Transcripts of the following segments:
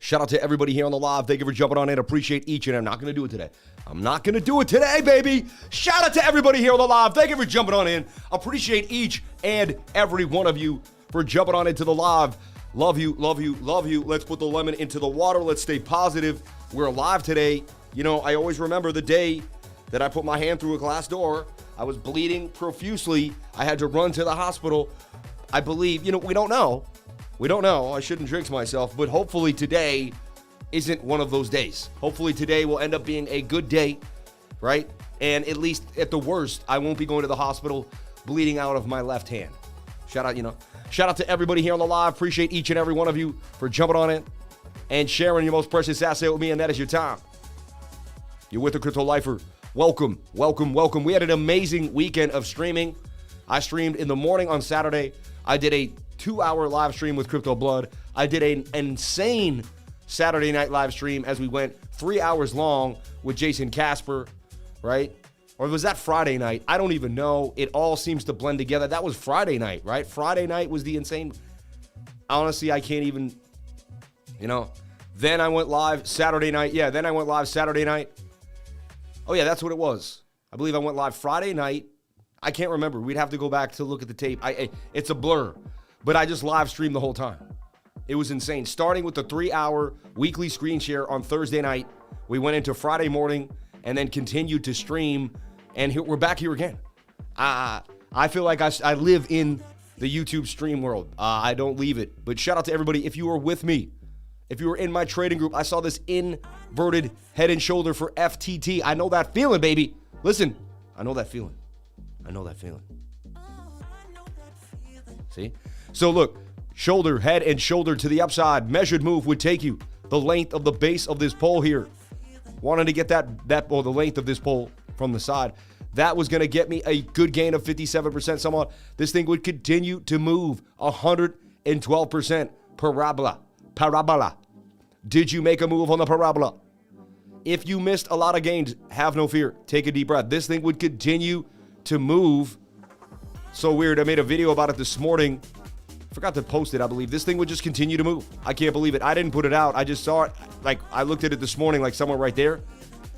Shout out to everybody here on the live. Thank you for jumping on in. Appreciate each and I'm not going to do it today. I'm not going to do it today, baby. Shout out to everybody here on the live. Thank you for jumping on in. Appreciate each and every one of you for jumping on into the live. Love you, love you, love you. Let's put the lemon into the water. Let's stay positive. We're live today. You know, I always remember the day that I put my hand through a glass door. I was bleeding profusely. I had to run to the hospital. I believe, we don't know. We don't know. I shouldn't jinx myself, but hopefully today isn't one of those days. Hopefully today will end up being a good day, right? And at least at the worst, I won't be going to the hospital bleeding out of my left hand. Shout out to everybody here on the live. Appreciate each and every one of you for jumping on it and sharing your most precious asset with me, and that is your time. You're with the Crypto Lifer. Welcome, welcome, welcome. We had an amazing weekend of streaming. I streamed in the morning on Saturday. I did a 2-hour live stream with Crypto Blood. I did an insane Saturday night live stream as we went 3 hours long with Jason Casper, right? Or was that Friday night? I don't even know. It all seems to blend together. That was Friday night, right? Friday night was the insane. Honestly, I can't even, Then I went live Saturday night. Yeah, then I went live Saturday night. Oh, yeah, that's what it was. I believe I went live Friday night. I can't remember. We'd have to go back to look at the tape. It's a blur. But I just live streamed the whole time. It was insane. Starting with the 3-hour weekly screen share on Thursday night, we went into Friday morning and then continued to stream. And we're back here again. I feel like I live in the YouTube stream world. I don't leave it. But shout out to everybody. If you were with me, if you were in my trading group, I saw this inverted head and shoulder for FTT. I know that feeling, baby. Listen, I know that feeling. See? So look, shoulder, head, and shoulder to the upside. Measured move would take you the length of the base of this pole here. Wanted to get the length of this pole from the side. That was going to get me a good gain of 57% somewhat. This thing would continue to move 112% parabola. Did you make a move on the parabola? If you missed a lot of gains, have no fear. Take a deep breath. This thing would continue to move. So weird. I made a video about it this morning. Forgot to post it, I believe. This thing would just continue to move. I can't believe it. I didn't put it out. I just saw it. I looked at it this morning, somewhere right there.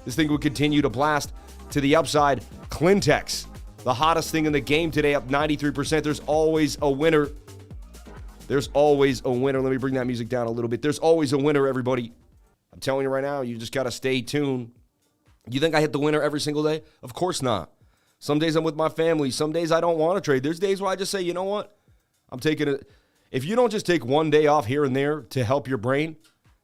This thing would continue to blast to the upside. Clintex, the hottest thing in the game today, up 93%. There's always a winner. There's always a winner. Let me bring that music down a little bit. There's always a winner, everybody. I'm telling you right now, you just got to stay tuned. You think I hit the winner every single day? Of course not. Some days I'm with my family. Some days I don't want to trade. There's days where I just say, you know what? I'm taking it. If you don't just take one day off here and there to help your brain,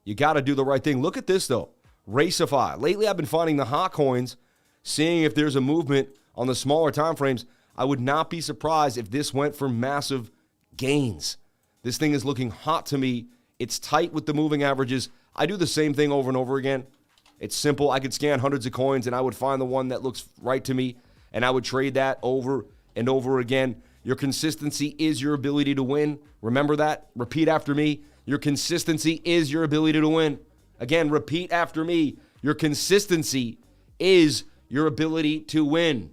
you got to do the right thing. Look at this, though. RACEFI. Lately, I've been finding the hot coins, seeing if there's a movement on the smaller time frames. I would not be surprised if this went for massive gains. This thing is looking hot to me. It's tight with the moving averages. I do the same thing over and over again. It's simple. I could scan hundreds of coins, and I would find the one that looks right to me, and I would trade that over and over again. Your consistency is your ability to win. Remember that. Repeat after me. Your consistency is your ability to win. Again, repeat after me. Your consistency is your ability to win.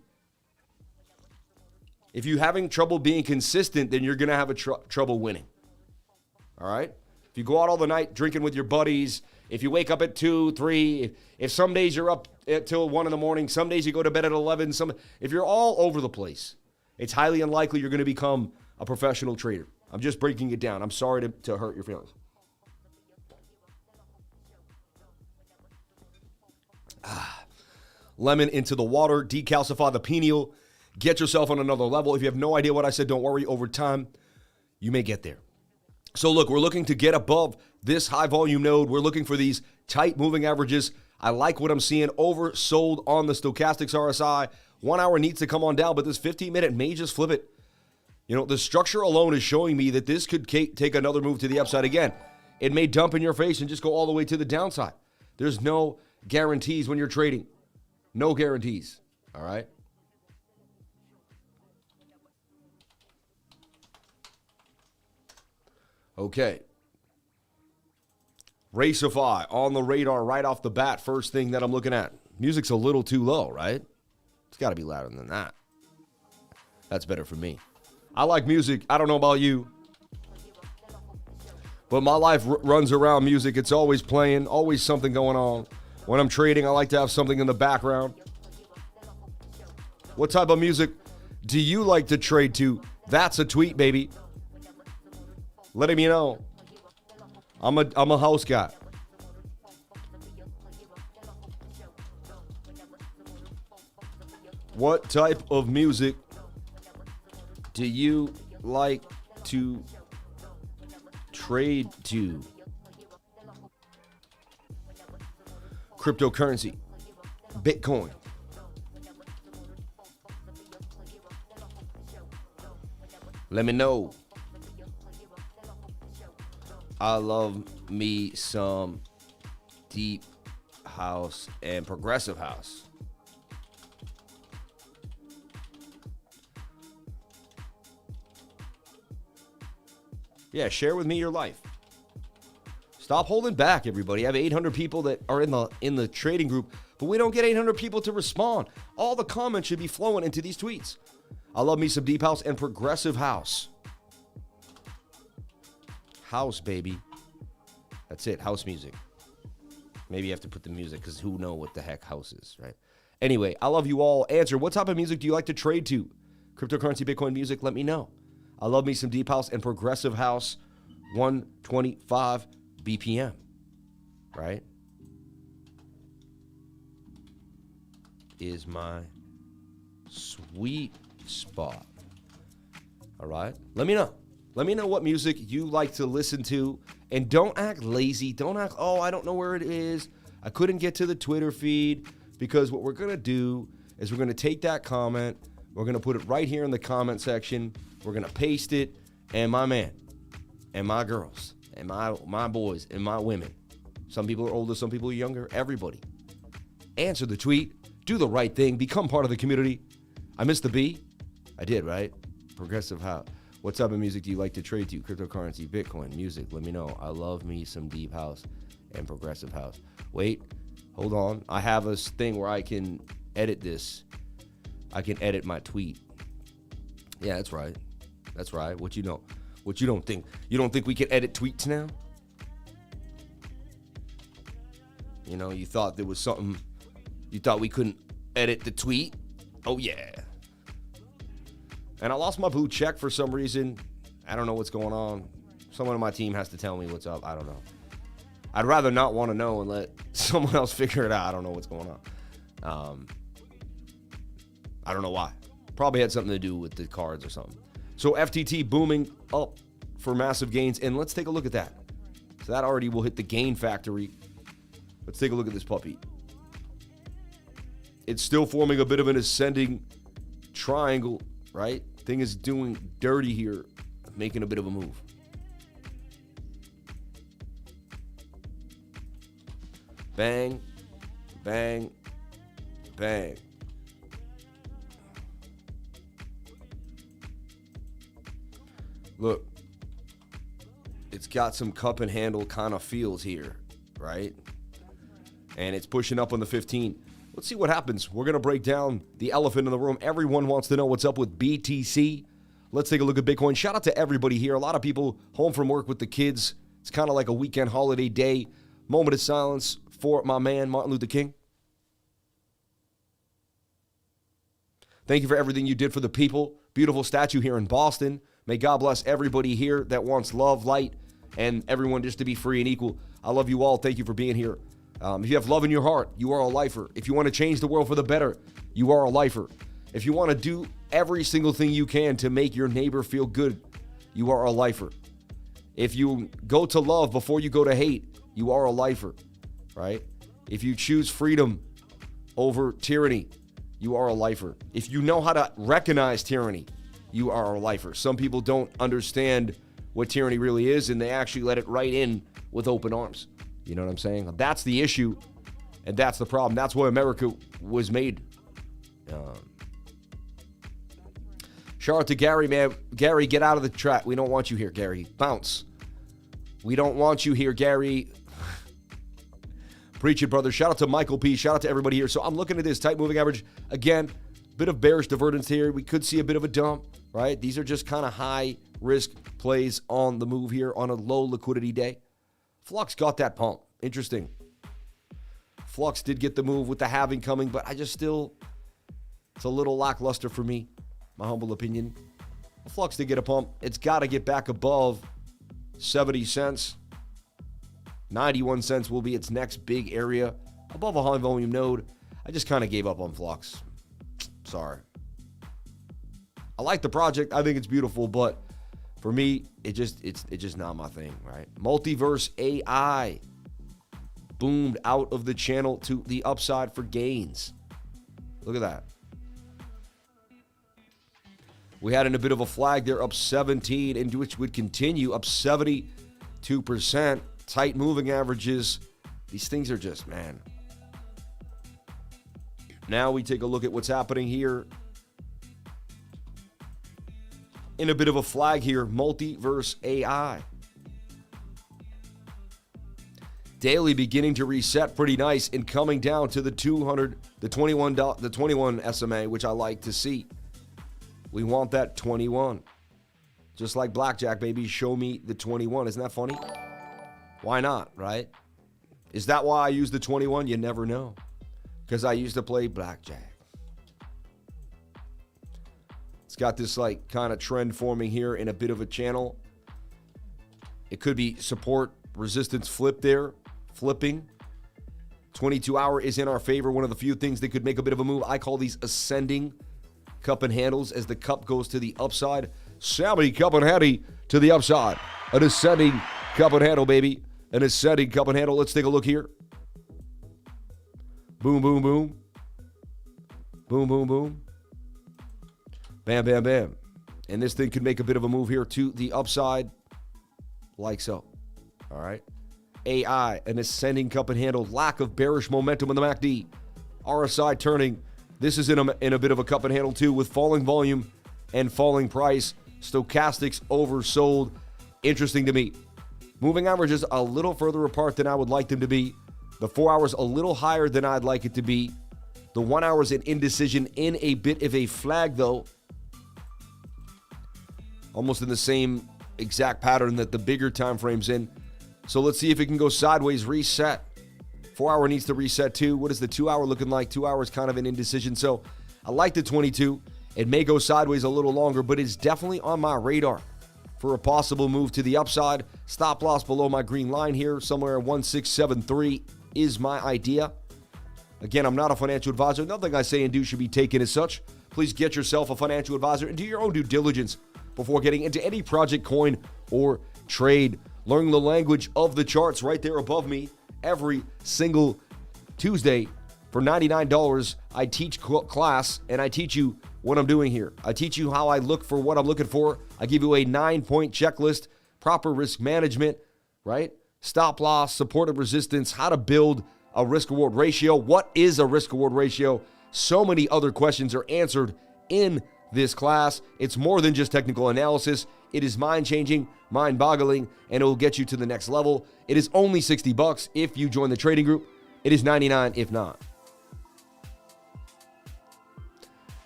If you're having trouble being consistent, then you're going to have trouble winning. All right? If you go out all the night drinking with your buddies, if you wake up at 2, 3, if some days you're up till 1 in the morning, some days you go to bed at 11, if you're all over the place, it's highly unlikely you're going to become a professional trader. I'm just breaking it down. I'm sorry to hurt your feelings. Lemon into the water, decalcify the pineal, get yourself on another level. If you have no idea what I said, don't worry. Over time, you may get there. So look, we're looking to get above this high volume node. We're looking for these tight moving averages. I like what I'm seeing. Oversold on the stochastics RSI. 1 hour needs to come on down, but this 15-minute may just flip it. The structure alone is showing me that this could take another move to the upside again. It may dump in your face and just go all the way to the downside. There's no guarantees when you're trading. No guarantees. All right? Okay. RACEFI on the radar right off the bat. First thing that I'm looking at. Music's a little too low, right? It's got to be louder than that. That's better for me. I like music. I don't know about you. But my life runs around music. It's always playing, always something going on. When I'm trading, I like to have something in the background. What type of music do you like to trade to? That's a tweet, baby. Letting me know. I'm a house guy. What type of music do you like to trade to? Cryptocurrency, Bitcoin. Let me know. I love me some deep house and progressive house. Yeah, share with me your life. Stop holding back, everybody. I have 800 people that are in the trading group, but we don't get 800 people to respond. All the comments should be flowing into these tweets. I love me some deep house and progressive house. House, baby. That's it, house music. Maybe you have to put the music because who knows what the heck house is, right? Anyway, I love you all. Answer, what type of music do you like to trade to? Cryptocurrency, Bitcoin music, let me know. I love me some deep house and progressive house, 125 BPM, right? Is my sweet spot. All right? Let me know. Let me know what music you like to listen to. And don't act lazy. Don't act, oh, I don't know where it is. I couldn't get to the Twitter feed. Because what we're going to do is we're going to take that comment. We're going to put it right here in the comment section. We're going to paste it. And my man and my girls and my boys and my women. Some people are older, some people are younger. Everybody. Answer the tweet. Do the right thing. Become part of the community. I missed the B. I did, right? Progressive house. What type of music do you like to trade to? Cryptocurrency, Bitcoin, music. Let me know. I love me some deep house and progressive house. Wait. Hold on. I have a thing where I can edit this. I can edit my tweet. Yeah, that's right. That's right. What you don't think? You don't think we can edit tweets now? You know, you thought there was something. You thought we couldn't edit the tweet? Oh, yeah. And I lost my blue check for some reason. I don't know what's going on. Someone on my team has to tell me what's up. I don't know. I'd rather not want to know and let someone else figure it out. I don't know what's going on. I don't know why. Probably had something to do with the cards or something. So FTT booming up for massive gains. And let's take a look at that. So that already will hit the gain factory. Let's take a look at this puppy. It's still forming a bit of an ascending triangle, right? Thing is doing dirty here, making a bit of a move. Bang, bang, bang. Look, it's got some cup and handle kind of feels here, right? And it's pushing up on the 15. Let's see what happens. We're going to break down the elephant in the room. Everyone wants to know what's up with BTC. Let's take a look at Bitcoin. Shout out to everybody here. A lot of people home from work with the kids. It's kind of like a weekend holiday day. Moment of silence for my man, Martin Luther King. Thank you for everything you did for the people. Beautiful statue here in Boston. May God bless everybody here that wants love, light, and everyone just to be free and equal. I love you all. Thank you for being here. If you have love in your heart, you are a lifer. If you want to change the world for the better, you are a lifer. If you want to do every single thing you can to make your neighbor feel good, you are a lifer. If you go to love before you go to hate, you are a lifer, right? If you choose freedom over tyranny, you are a lifer. If you know how to recognize tyranny, you are a lifer. Some people don't understand what tyranny really is, and they actually let it right in with open arms. You know what I'm saying? That's the issue, and that's the problem. That's why America was made. Shout out to Gary, man. Gary, get out of the trap. We don't want you here, Gary. Bounce. We don't want you here, Gary. Preach it, brother. Shout out to Michael P. Shout out to everybody here. So I'm looking at this tight moving average. Again, bit of bearish divergence here. We could see a bit of a dump. right? These are just kind of high risk plays on the move here on a low liquidity day. Flux got that pump. Interesting. Flux did get the move with the halving coming, but I just still, it's a little lackluster for me, my humble opinion. Flux did get a pump. It's got to get back above 70 cents. 91 cents will be its next big area above a high volume node. I just kind of gave up on Flux. Sorry. I like the project. I think it's beautiful, but for me, it's just not my thing, right? Multiverse AI boomed out of the channel to the upside for gains. Look at that. We had in a bit of a flag there, up 17, and which would continue up 72%. Tight moving averages. These things are just, man. Now we take a look at what's happening here. In a bit of a flag here, Multiverse AI. Daily beginning to reset pretty nice and coming down to the 200, the 21 SMA, which I like to see. We want that 21. Just like blackjack, baby, show me the 21. Isn't that funny? Why not, right? Is that why I use the 21? You never know. Because I used to play blackjack. It's got this like kind of trend forming here in a bit of a channel. It could be support, resistance flip there, flipping. 22-hour is in our favor. One of the few things that could make a bit of a move. I call these ascending cup and handles as the cup goes to the upside. Sammy cup and handy to the upside. An ascending cup and handle, baby. An ascending cup and handle. Let's take a look here. Boom, boom, boom. Boom, boom, boom. Bam, bam, bam. And this thing could make a bit of a move here to the upside, like so. All right. AI, an ascending cup and handle. Lack of bearish momentum in the MACD. RSI turning. This is in a bit of a cup and handle too, with falling volume and falling price. Stochastics oversold. Interesting to me. Moving averages a little further apart than I would like them to be. The 4 hours a little higher than I'd like it to be. The 1 hour is an indecision in a bit of a flag though. Almost in the same exact pattern that the bigger time frame's in. So let's see if it can go sideways, reset. 4 hour needs to reset too. What is the 2 hour looking like? 2 hours kind of an indecision. So I like the 22. It may go sideways a little longer, but it's definitely on my radar for a possible move to the upside. Stop loss below my green line here. Somewhere 1673 is my idea. Again, I'm not a financial advisor. Nothing I say and do should be taken as such. Please get yourself a financial advisor and do your own due diligence before getting into any project, coin, or trade. Learn the language of the charts right there above me every single Tuesday for $99. I teach class and I teach you what I'm doing here. I teach you how I look for what I'm looking for. I give you a 9-point checklist, proper risk management, right? Stop loss, supportive resistance, how to build a risk-reward ratio. What is a risk-reward ratio? So many other questions are answered in this class. It's more than just technical analysis. It is mind-changing, mind-boggling, and it will get you to the next level. It is only $60 if you join the trading group. It is $99 if not.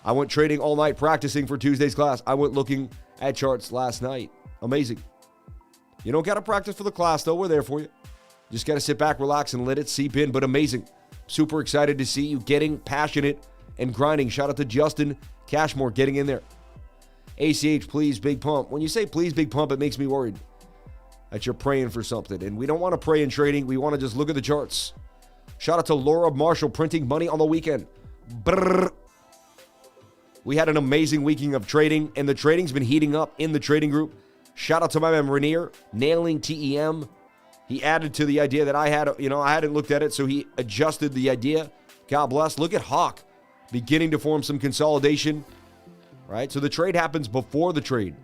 I went trading all night practicing for Tuesday's class. I went looking at charts last night. Amazing. You don't got to practice for the class, though. We're there for you. Just got to sit back, relax, and let it seep in, but amazing. Super excited to see you getting passionate and grinding. Shout out to Justin Cashmore getting in there. ACH, please, big pump. When you say please, big pump, it makes me worried that you're praying for something. And we don't want to pray in trading. We want to just look at the charts. Shout out to Laura Marshall printing money on the weekend. Brrr. We had an amazing weekend of trading, and the trading's been heating up in the trading group. Shout out to my man Rainier, nailing TEM. He added to the idea that I had, I hadn't looked at it, so he adjusted the idea. God bless. Look at Hawk beginning to form some consolidation, right? So the trade happens before the trade.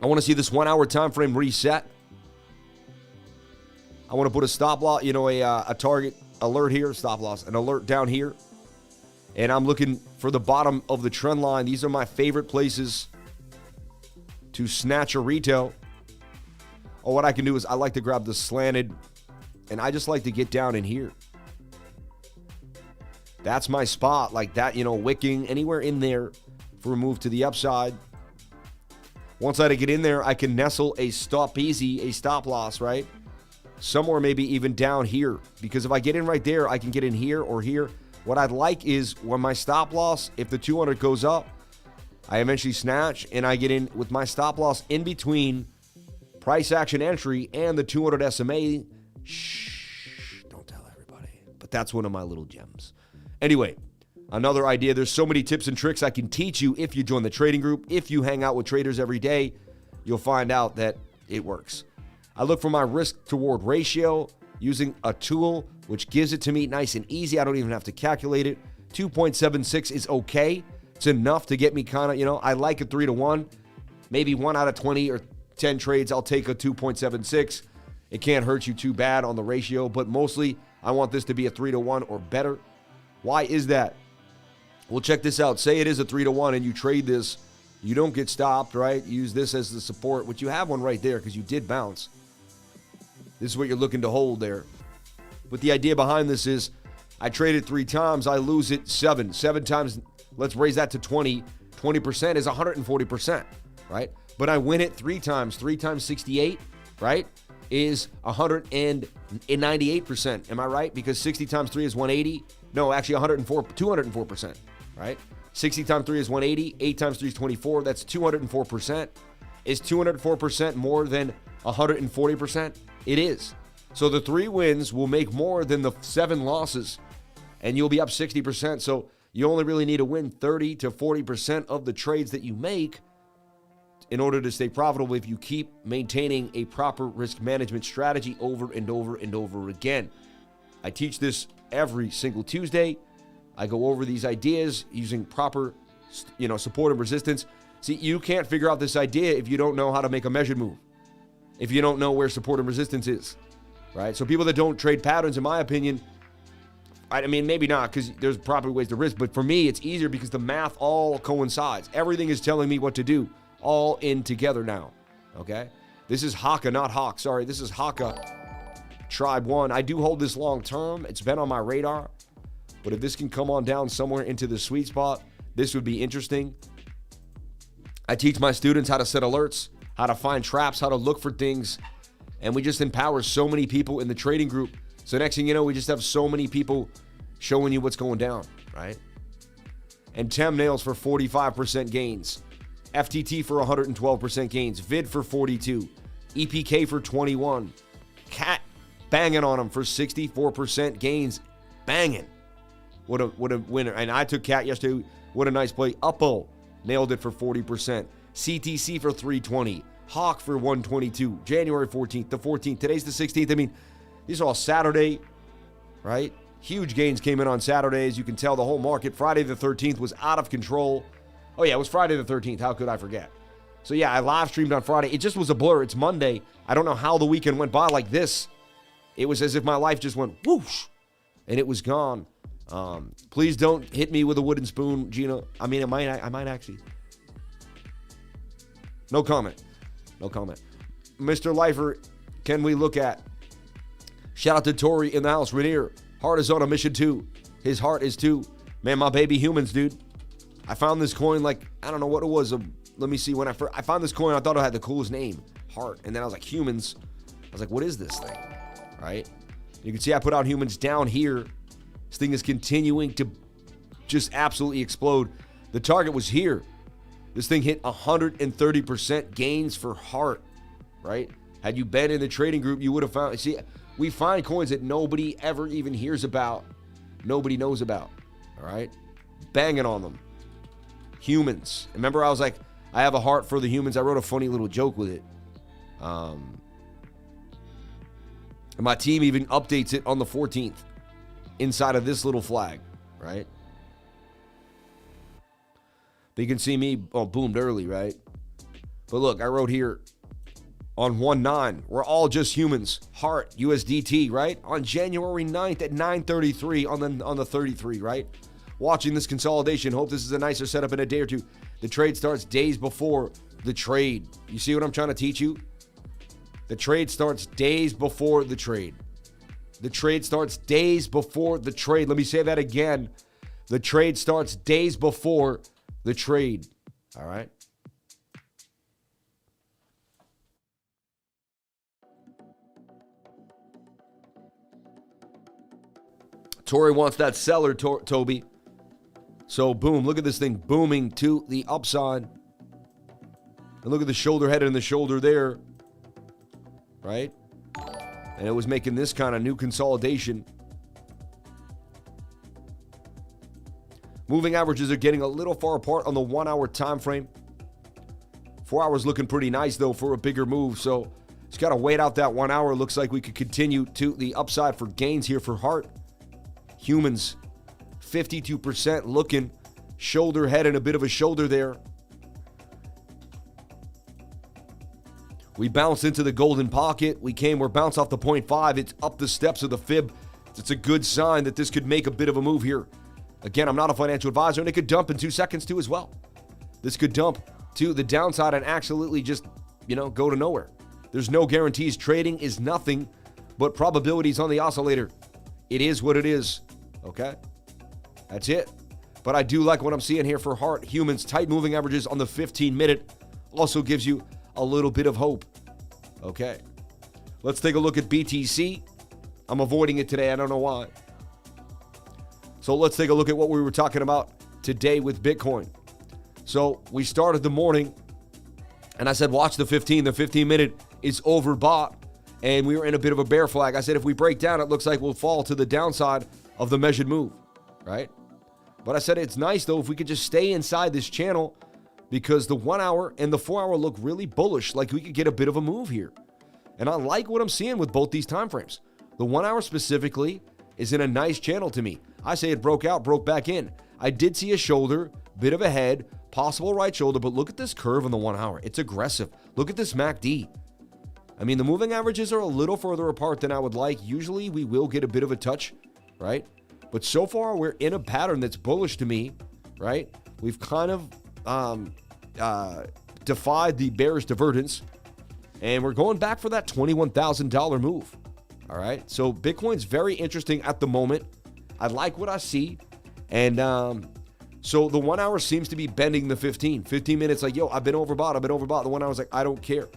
I want to see this 1 hour time frame reset. I want to put a stop loss, a target alert here, stop loss, an alert down here. And I'm looking for the bottom of the trend line. These are my favorite places to snatch a retail. Or what I can do is I like to grab the slanted, and I just like to get down in here. That's my spot, like that, wicking anywhere in there for a move to the upside. Once I get in there, I can nestle a stop loss, right? Somewhere maybe even down here. Because if I get in right there, I can get in here or here. What I'd like is when my stop loss, if the 200 goes up, I eventually snatch and I get in with my stop loss in between price action entry and the 200 SMA. Shh, don't tell everybody. But that's one of my little gems. Anyway, another idea. There's so many tips and tricks I can teach you if you join the trading group. If you hang out with traders every day, you'll find out that it works. I look for my risk to reward ratio using a tool which gives it to me nice and easy. I don't even have to calculate it. 2.76 is okay. It's enough to get me kind of, I like a 3-to-1. Maybe 1 out of 20 or 10 trades, I'll take a 2.76. It can't hurt you too bad on the ratio, but mostly I want this to be a 3-to-1 or better. Why is that? Well, check this out. Say it is a 3-to-1 and you trade this. You don't get stopped, right? Use this as the support, which you have one right there because you did bounce. This is what you're looking to hold there. But the idea behind this is I trade it 3 times. I lose it 7. 7 times, let's raise that to 20. 20% is 140%, right? But I win it 3 times. 3 times 68, right, is 198%. Am I right? Because 60 times 3 is 180. No, actually 204%, right? 60 times 3 is 180. 8 times 3 is 24. That's 204%. Is 204% more than 140%? It is. So the 3 wins will make more than the 7 losses, and you'll be up 60%. So you only really need to win 30 to 40% of the trades that you make in order to stay profitable if you keep maintaining a proper risk management strategy over and over and over again. I teach this every single Tuesday. I go over these ideas using proper, support and resistance. See, you can't figure out this idea if you don't know how to make a measured move, if you don't know where support and resistance is, right? So people that don't trade patterns, in my opinion, I mean, maybe not because there's proper ways to risk, but for me, it's easier because the math all coincides. Everything is telling me what to do, all in together now, okay? This is HAKA, not Hawk. Sorry, this is HAKA Tribe 1. I do hold this long term. It's been on my radar, but if this can come on down somewhere into the sweet spot, this would be interesting. I teach my students how to set alerts, how to find traps, how to look for things, and we just empower so many people in the trading group. So next thing you know, we just have so many people showing you what's going down, right? And TEM nails for 45% gains. FTT for 112% gains. VID for 42. EPK for 21. CAT banging on them for 64% gains. Banging. What a winner. And I took CAT yesterday. What a nice play. Uppo nailed it for 40%. CTC for 320. Hawk for 122. January 14th, the 14th. Today's the 16th. I mean, these are all Saturday, right? Huge gains came in on Saturday. As you can tell, the whole market. Friday the 13th was out of control. Oh, yeah, it was Friday the 13th. How could I forget? So, yeah, I live streamed on Friday. It just was a blur. It's Monday. I don't know how the weekend went by like this. It was as if my life just went whoosh, and it was gone. Please don't hit me with a wooden spoon, Gina. I mean, I might actually. No comment. No comment. Mr. Lifer, can we look at? Shout out to Tori in the house. Rainier, heart is on a mission too. His heart is too. Man, my baby humans, dude. I found this coin like, I don't know what it was. Let me see. When I found this coin, I thought it had the coolest name, heart. And then I was like, humans. I was like, what is this thing? Right? You can see I put out humans down here. This thing is continuing to just absolutely explode. The target was here. This thing hit 130% gains for heart, right? Had you been in the trading group, you would have found, see, we find coins that nobody ever even hears about. Nobody knows about, all right? Banging on them. Humans. Remember, I was like, I have a heart for the humans. I wrote a funny little joke with it. And my team even updates it on the 14th inside of this little flag, right? But you can see me boomed early, right? But look, I wrote here on 1/9, we're all just humans. Heart, USDT, right? On January 9th at 9:33 on the 33, right? Watching this consolidation. Hope this is a nicer setup in a day or two. The trade starts days before the trade. You see what I'm trying to teach you? The trade starts days before the trade. The trade starts days before the trade. Let me say that again. The trade starts days before the trade. All right? Tori wants that seller, Toby. So, boom, look at this thing booming to the upside. And look at the shoulder head and the shoulder there, right? And it was making this kind of new consolidation. Moving averages are getting a little far apart on the 1 hour time frame. 4 hours looking pretty nice, though, for a bigger move. So, it's got to wait out that 1 hour. Looks like we could continue to the upside for gains here for Heart. Humans, 52% looking. Shoulder, head, and a bit of a shoulder there. We bounced into the golden pocket. We're bounced off the 0.5. It's up the steps of the fib. It's a good sign that this could make a bit of a move here. Again, I'm not a financial advisor, and it could dump in 2 seconds too as well. This could dump to the downside and absolutely just, go to nowhere. There's no guarantees. Trading is nothing but probabilities on the oscillator. It is what it is. Okay? That's it. But I do like what I'm seeing here for Heart. Humans, tight moving averages on the 15-minute also gives you a little bit of hope. Okay. Let's take a look at BTC. I'm avoiding it today. I don't know why. So let's take a look at what we were talking about today with Bitcoin. So we started the morning, and I said, watch the 15. The 15-minute is overbought, and we were in a bit of a bear flag. I said, if we break down, it looks like we'll fall to the downside of the measured move, right? But I said it's nice, though, if we could just stay inside this channel, because the 1 hour and the 4 hour look really bullish, like we could get a bit of a move here. And I like what I'm seeing with both these time frames. The 1 hour specifically is in a nice channel to me. I say it broke out, broke back in. I did see a shoulder, bit of a head, possible right shoulder, but look at this curve on the 1 hour. It's aggressive. Look at this MACD. I mean, the moving averages are a little further apart than I would like. Usually we will get a bit of a touch, right? But so far we're in a pattern that's bullish to me, right? We've kind of defied the bearish divergence, and we're going back for that $21,000 move. All right, so Bitcoin's very interesting at the moment. I like what I see, and so the 1 hour seems to be bending the 15 minutes. Like, yo, I've been overbought. The 1 hour's like, I don't care.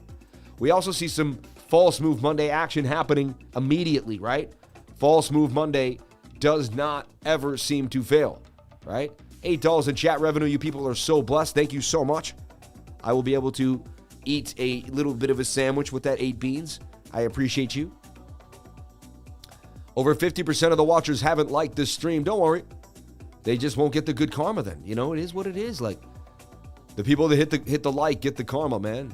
We also see some false move Monday action happening immediately, right? False move Monday does not ever seem to fail, right? $8 in chat revenue. You people are so blessed. Thank you so much. I will be able to eat a little bit of a sandwich with that 8 beans. I appreciate you. Over 50% of the watchers haven't liked this stream. Don't worry. They just won't get the good karma then. It is what it is. Like, the people that hit the like get the karma, man.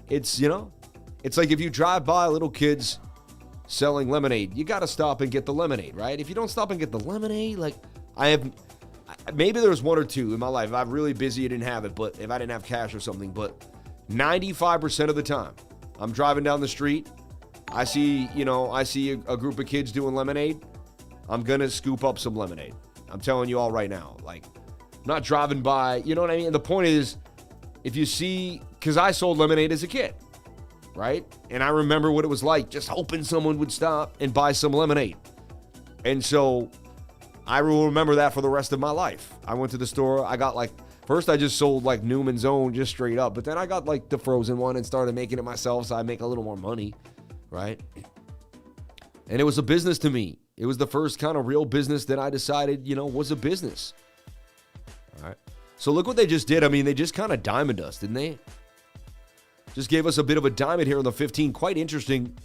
It's like if you drive by little kids selling lemonade, you got to stop and get the lemonade, right? If you don't stop and get the lemonade, like, maybe there's one or two in my life. If I'm really busy, I didn't have it, but if I didn't have cash or something, but 95% of the time, I'm driving down the street, I see a group of kids doing lemonade, I'm going to scoop up some lemonade. I'm telling you all right now. Like, I'm not driving by, you know what I mean? And the point is, if you see, because I sold lemonade as a kid, right? And I remember what it was like, just hoping someone would stop and buy some lemonade. And so I will remember that for the rest of my life. I went to the store, I got first I just sold Newman's Own just straight up, but then I got the frozen one and started making it myself so I make a little more money, right? And it was a business to me. It was the first kind of real business that I decided, was a business. All right. So look what they just did. I mean, they just kind of diamond us, didn't they? Just gave us a bit of a diamond here on the 15. Quite interesting,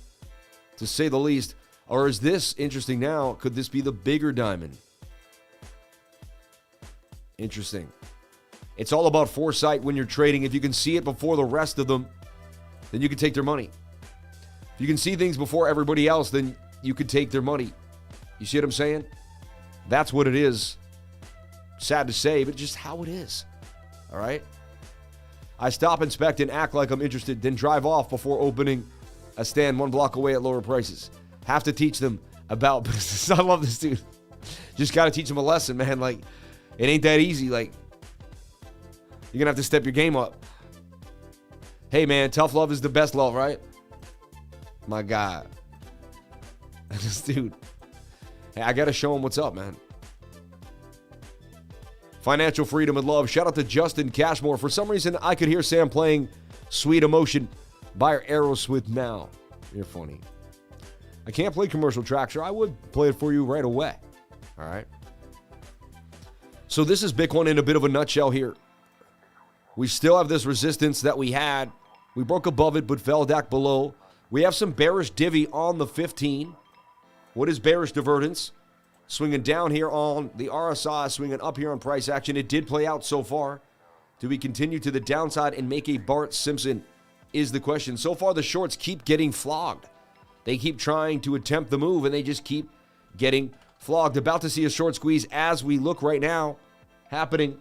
to say the least. Or is this interesting now? Could this be the bigger diamond? Interesting. It's all about foresight when you're trading. If you can see it before the rest of them, then you can take their money. If you can see things before everybody else, then you could take their money. You see what I'm saying? That's what it is. Sad to say, but just how it is. All right? I stop, inspect, and act like I'm interested, then drive off before opening a stand 1 block away at lower prices. Have to teach them about business. I love this dude. Just got to teach them a lesson, man. Like, it ain't that easy. Like, you're going to have to step your game up. Hey, man, tough love is the best love, right? My God. This dude. Hey, I got to show him what's up, man. Financial freedom and love. Shout out to Justin Cashmore. For some reason, I could hear Sam playing Sweet Emotion by Aerosmith now. You're funny. I can't play commercial tracks, or I would play it for you right away. All right. So this is Bitcoin in a bit of a nutshell here. We still have this resistance that we had. We broke above it, but fell back below. We have some bearish divvy on the 15. What is bearish divergence? Swinging down here on the RSI, swinging up here on price action. It did play out so far. Do we continue to the downside and make a Bart Simpson is the question. So far, the shorts keep getting flogged. They keep trying to attempt the move, and they just keep getting flogged. About to see a short squeeze as we look right now happening.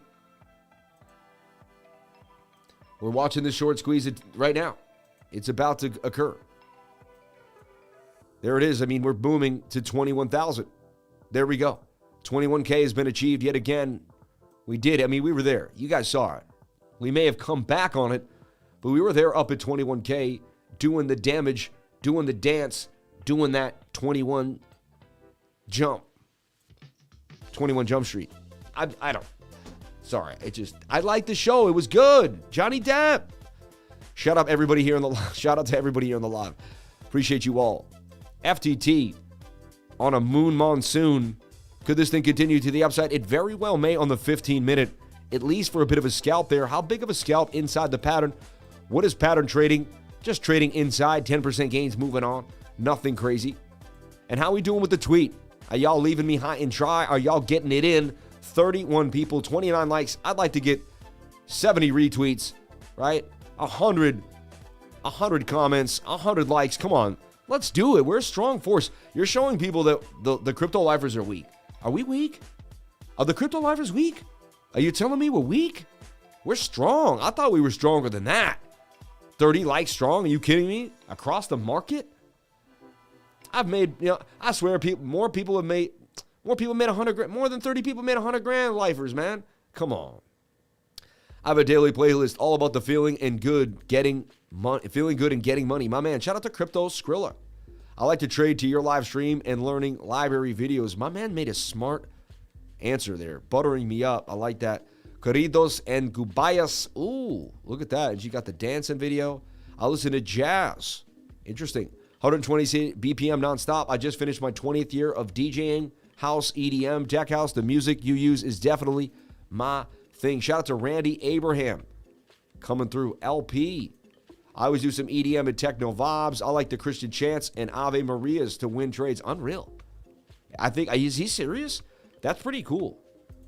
We're watching the short squeeze right now. It's about to occur. There it is. I mean, we're booming to 21,000. There we go. 21K has been achieved yet again. We did. I mean, we were there. You guys saw it. We may have come back on it, but we were there up at 21K, doing the damage, doing the dance, doing that 21 jump. 21 Jump Street. I don't. Sorry. I liked the show. It was good. Johnny Depp. Shout out everybody here in the live. Shout out to everybody here on the live. Appreciate you all. FTT on a moon monsoon. Could this thing continue to the upside? It very well may on the 15-minute, at least for a bit of a scalp there. How big of a scalp inside the pattern? What is pattern trading? Just trading inside, 10% gains, moving on. Nothing crazy. And how we doing with the tweet? Are y'all leaving me high and dry? Are y'all getting it in? 31 people, 29 likes. I'd like to get 70 retweets, right? 100 comments, 100 likes. Come on. Let's do it. We're a strong force. You're showing people that the crypto lifers are weak. Are we weak? Are the crypto lifers weak? Are you telling me we're weak? We're strong. I thought we were stronger than that. 30 likes strong. Are you kidding me? Across the market? I've made, I swear more people made 100 grand. More than 30 people made 100 grand lifers, man. Come on. I have a daily playlist all about the feeling good and getting money. My man, shout out to Crypto Skrilla. I like to trade to your live stream and learning library videos. My man made a smart answer there, buttering me up. I like that. Corridos and Gubayas. Ooh, look at that. And she got the dancing video. I listen to jazz. Interesting. 120 BPM nonstop. I just finished my 20th year of DJing, house, EDM, tech house. The music you use is definitely my thing. Shout out to Randy Abraham coming through. LP. I always do some EDM and techno vibes. I like the Christian chants and Ave Marias to win trades. Unreal. I think, is he serious? That's pretty cool.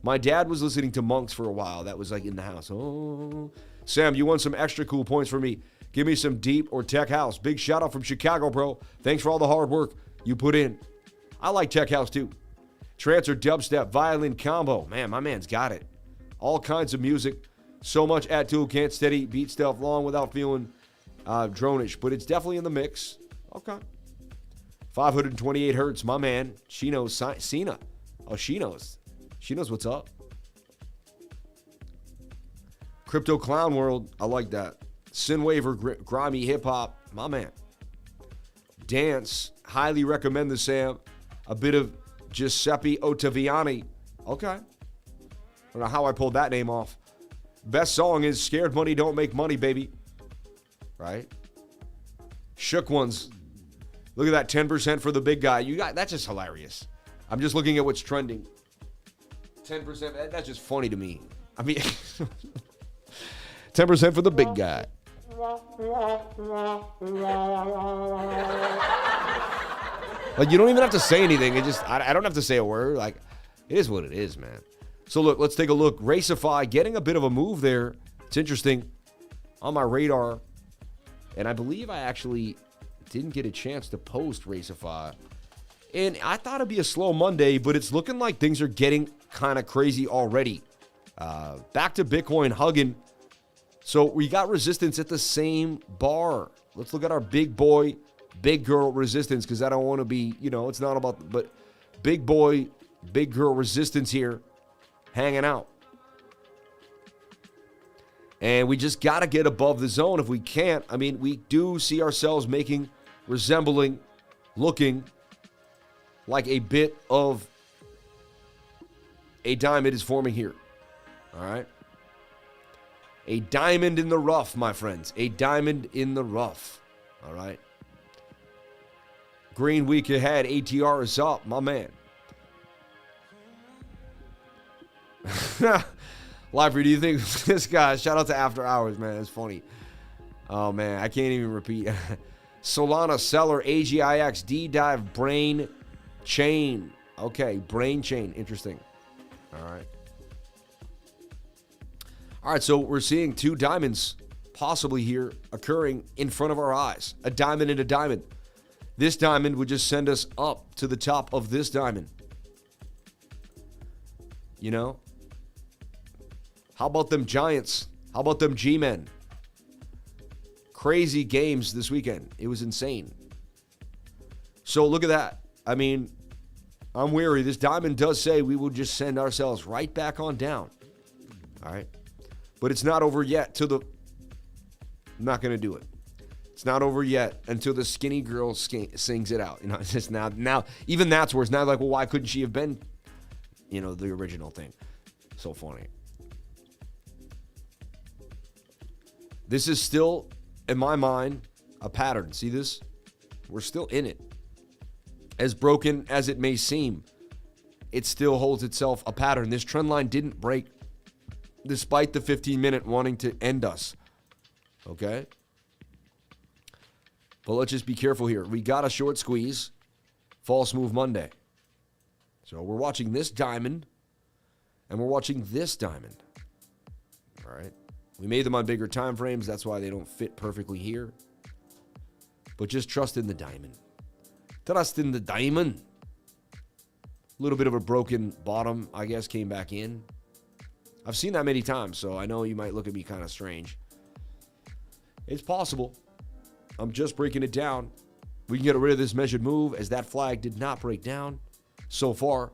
My dad was listening to Monks for a while. That was like in the house. Oh, Sam, you want some extra cool points for me? Give me some deep or tech house. Big shout out from Chicago, bro. Thanks for all the hard work you put in. I like tech house too. Trance or dubstep, violin combo. Man, my man's got it. All kinds of music. So much at tool, can't steady beat stuff long without feeling drone-ish, but it's definitely in the mix. Okay. 528 hertz, my man. She knows Cena. Oh, she knows. She knows what's up. Crypto Clown World, I like that. Synthwave or grimy hip-hop, my man. Dance, highly recommend the Sam. A bit of Giuseppe Ottaviani. Okay. I don't know how I pulled that name off. Best song is Scared Money Don't Make Money, baby. Right? Shook Ones. Look at that 10% for the big guy. That's just hilarious. I'm just looking at what's trending. 10%, that's just funny to me. I mean, 10% for the big guy. Like, you don't even have to say anything. I don't have to say a word. Like, it is what it is, man. So look, let's take a look. RACEFI getting a bit of a move there. It's interesting. On my radar. And I believe I actually didn't get a chance to post RACEFI. And I thought it'd be a slow Monday, but it's looking like things are getting kind of crazy already. Back to Bitcoin hugging. So we got resistance at the same bar. Let's look at our big boy, big girl resistance, because I don't want to be, it's not about, but big boy, big girl resistance here hanging out. And we just got to get above the zone. If we can't, we do see ourselves resembling, looking like a bit of a diamond is forming here. All right. A diamond in the rough, my friends. A diamond in the rough. All right. Green week ahead. ATR is up, my man. Lifer, do you think this guy, shout out to After Hours, man. It's funny. Oh, man, I can't even repeat. Solana, CELR, AGIX, D-Dive, Brain Chain. Okay, Brain Chain. Interesting. All right. All right, so we're seeing two diamonds possibly here occurring in front of our eyes. A diamond and a diamond. This diamond would just send us up to the top of this diamond. You know? How about them Giants? How about them G-Men? Crazy games this weekend. It was insane. So look at that. I mean, I'm weary. This diamond does say we will just send ourselves right back on down. All right. But it's not over yet I'm not going to do it. It's not over yet until the skinny girl sings it out. You know, it's just now, even that's where it's not like, well, why couldn't she have been, you know, the original thing? So funny. This is still, in my mind, a pattern. See this? We're still in it. As broken as it may seem, it still holds itself a pattern. This trend line didn't break despite the 15-minute wanting to end us. Okay? But let's just be careful here. We got a short squeeze. False move Monday. So we're watching this diamond, and we're watching this diamond. All right? We made them on bigger time frames. That's why they don't fit perfectly here. But just trust in the diamond. Trust in the diamond. A little bit of a broken bottom, I guess, came back in. I've seen that many times, so I know you might look at me kind of strange. It's possible. I'm just breaking it down. We can get rid of this measured move as that flag did not break down so far.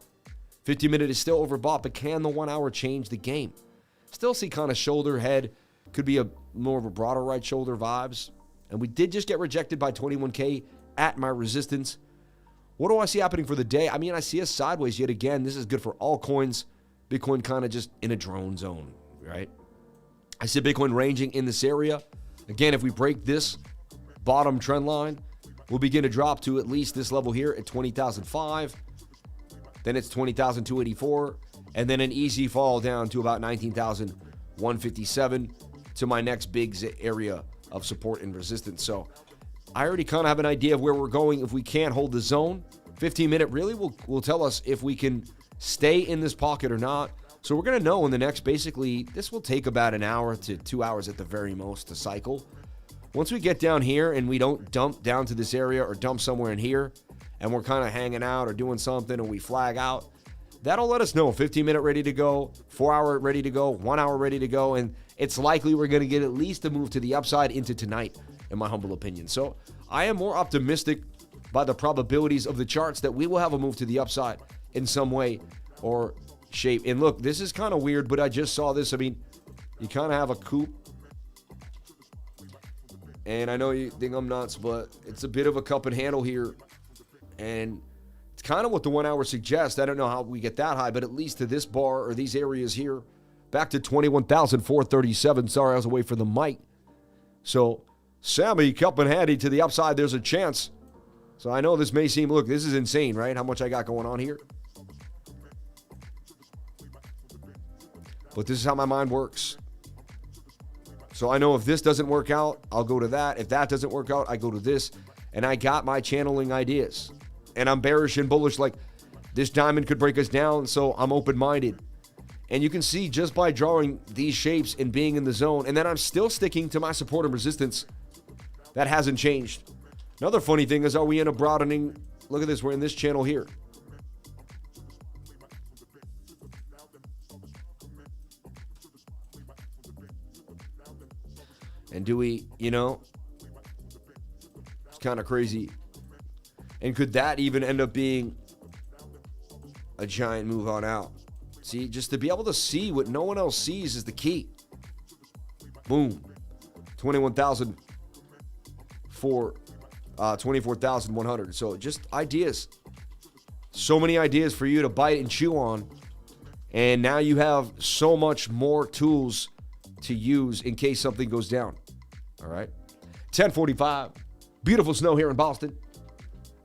15-minute is still overbought, but can the 1 hour change the game? Still see kind of shoulder, head. Could be a more of a broader right shoulder vibes. And we did just get rejected by 21K at my resistance. What do I see happening for the day? I mean, I see us sideways yet again. This is good for all coins. Bitcoin kind of just in a drone zone, right? I see Bitcoin ranging in this area. Again, if we break this bottom trend line, we'll begin to drop to at least this level here at 20,005. Then it's 20,284. And then an easy fall down to about 19,157 to my next big area of support and resistance. So I already kind of have an idea of where we're going if we can't hold the zone. 15-minute really will tell us if we can stay in this pocket or not. So we're going to know in the next, basically, this will take about an hour to 2 hours at the very most to cycle. Once we get down here and we don't dump down to this area or dump somewhere in here and we're kind of hanging out or doing something and we flag out, that'll let us know 15-minute ready to go, 4 hour ready to go, 1 hour ready to go, and it's likely we're going to get at least a move to the upside into tonight, in my humble opinion. So I am more optimistic by the probabilities of the charts that we will have a move to the upside in some way or shape. And look, this is kind of weird, but I just saw this. I mean, you kind of have a coupe. And I know you think I'm nuts, but it's a bit of a cup and handle here. And it's kind of what the 1 hour suggests. I don't know how we get that high, but at least to this bar or these areas here, back to 21,437. Sorry, I was away from the mic. So, Sammy, cup and handy to the upside. There's a chance. So I know this may seem, look, this is insane, right? How much I got going on here. But this is how my mind works. So I know if this doesn't work out, I'll go to that. If that doesn't work out, I go to this. And I got my channeling ideas. And I'm bearish and bullish, like this diamond could break us down, so I'm open-minded. And you can see just by drawing these shapes and being in the zone, and then I'm still sticking to my support and resistance. That hasn't changed. Another funny thing is, are we in a broadening? Look at this, we're in this channel here. And do we, you know, it's kind of crazy. And could that even end up being a giant move on out? See, just to be able to see what no one else sees is the key. Boom. 21,000 for 24,100. So just ideas. So many ideas for you to bite and chew on. And now you have so much more tools to use in case something goes down. All right. 10:45. Beautiful snow here in Boston.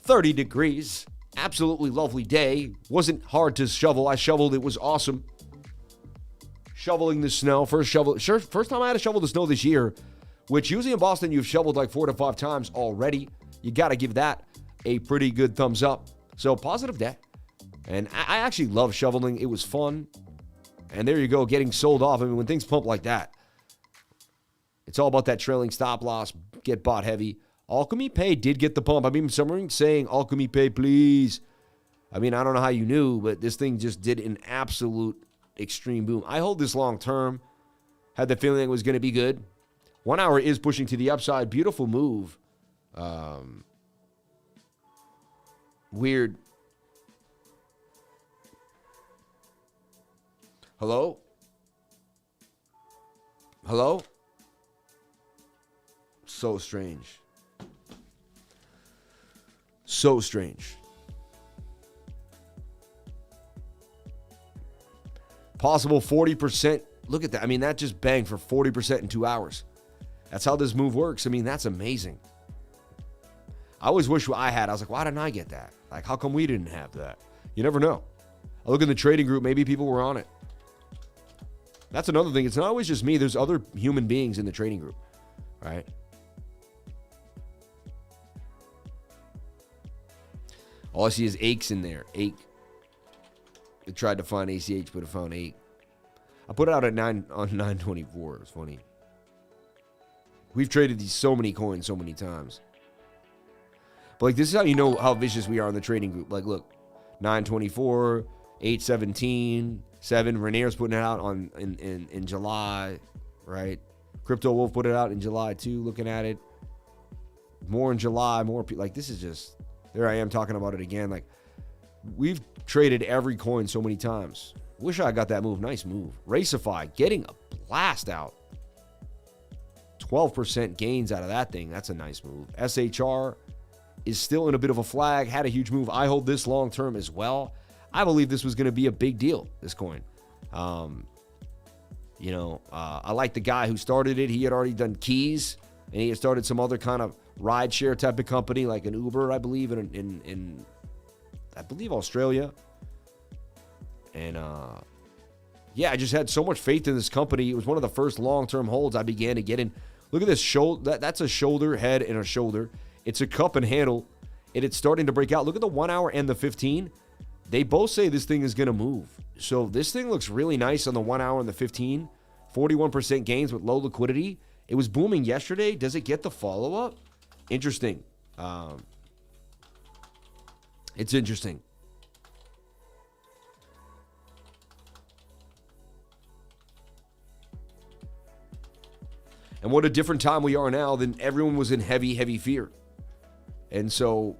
30 degrees. Absolutely lovely day. Wasn't hard to shovel. I shoveled. It was awesome. Shoveling the snow. First time I had to shovel the snow this year, which usually in Boston you've shoveled like 4 to 5 times already. You got to give that a pretty good thumbs up. So positive day. And I actually love shoveling. It was fun. And there you go, getting sold off. I mean, when things pump like that, it's all about that trailing stop loss, get bought heavy. Alchemy Pay did get the pump. I mean, someone saying, Alchemy Pay, please. I mean, I don't know how you knew, but this thing just did an absolute extreme boom. I hold this long term. Had the feeling it was going to be good. 1 hour is pushing to the upside. Beautiful move. Weird. Hello? Hello? So strange. So strange. Possible 40%. Look at that. I mean, that just banged for 40% in 2 hours. That's how this move works. I mean, that's amazing. I always wish I had. I was like, why didn't I get that? Like, how come we didn't have that? You never know. I look in the trading group. Maybe people were on it. That's another thing. It's not always just me. There's other human beings in the trading group, right? All I see is AGIX in there. AGIX. I tried to find ACH, but I found AGIX. I put it out at 924. It's funny. We've traded these so many coins so many times. But like, this is how you know how vicious we are in the trading group. Like, look, 924, 817, 7. Renier's putting it out in July, right? Crypto Wolf put it out in July too. Looking at it, more in July, more like this is just. There I am talking about it again. Like, we've traded every coin so many times. Wish I got that move. Nice move. RACEFI getting a blast out. 12% gains out of that thing. That's a nice move. SHR is still in a bit of a flag. Had a huge move. I hold this long term as well. I believe this was going to be a big deal, this coin. I like the guy who started it. He had already done keys, and he had started some other kind of rideshare type of company, like an Uber, I believe, in Australia. And I just had so much faith in this company. It was one of the first long-term holds I began to get in. Look at this shoulder. That's a shoulder, head, and a shoulder. It's a cup and handle, and it's starting to break out. Look at the 1 hour and the 15. They both say this thing is going to move. So this thing looks really nice on the 1 hour and the 15. 41% gains with low liquidity. It was booming yesterday. Does it get the follow-up? Interesting. It's interesting. And what a different time we are now than everyone was in heavy, heavy fear. And so,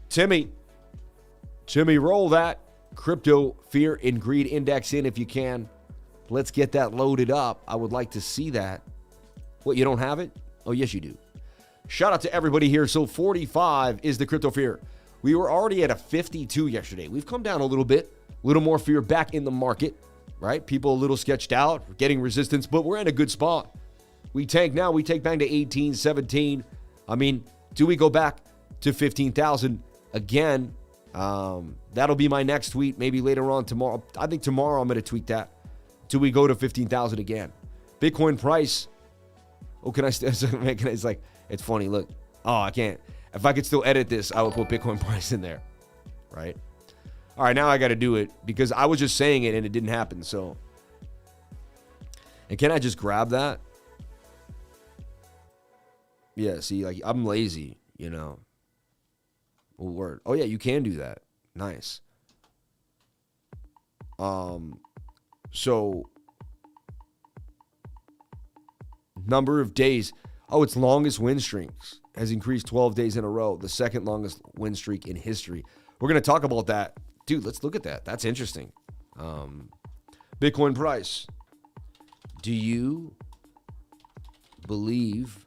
Timmy, roll that crypto fear and greed index in if you can. Let's get that loaded up. I would like to see that. What, you don't have it? Oh, yes, you do. Shout out to everybody here. So 45 is the crypto fear. We were already at a 52 yesterday. We've come down a little bit, a little more fear back in the market, right? People a little sketched out, getting resistance, but we're in a good spot. We tank now. We take back to 18, 17. I mean, do we go back to 15,000 again? That'll be my next tweet, maybe later on tomorrow. I think tomorrow I'm going to tweet that. Do we go to 15,000 again? Bitcoin price. Oh, can I? It's like, it's funny. Look. Oh, I can't. If I could still edit this, I would put Bitcoin price in there. Right? All right, now I got to do it because I was just saying it and it didn't happen. So, and can I just grab that? Yeah, see, like, I'm lazy, Oh, word. Oh, yeah, you can do that. Nice. So, number of days. Oh, its longest win streaks has increased 12 days in a row. The second longest win streak in history. We're going to talk about that. Dude, let's look at that. That's interesting. Bitcoin price. Do you believe,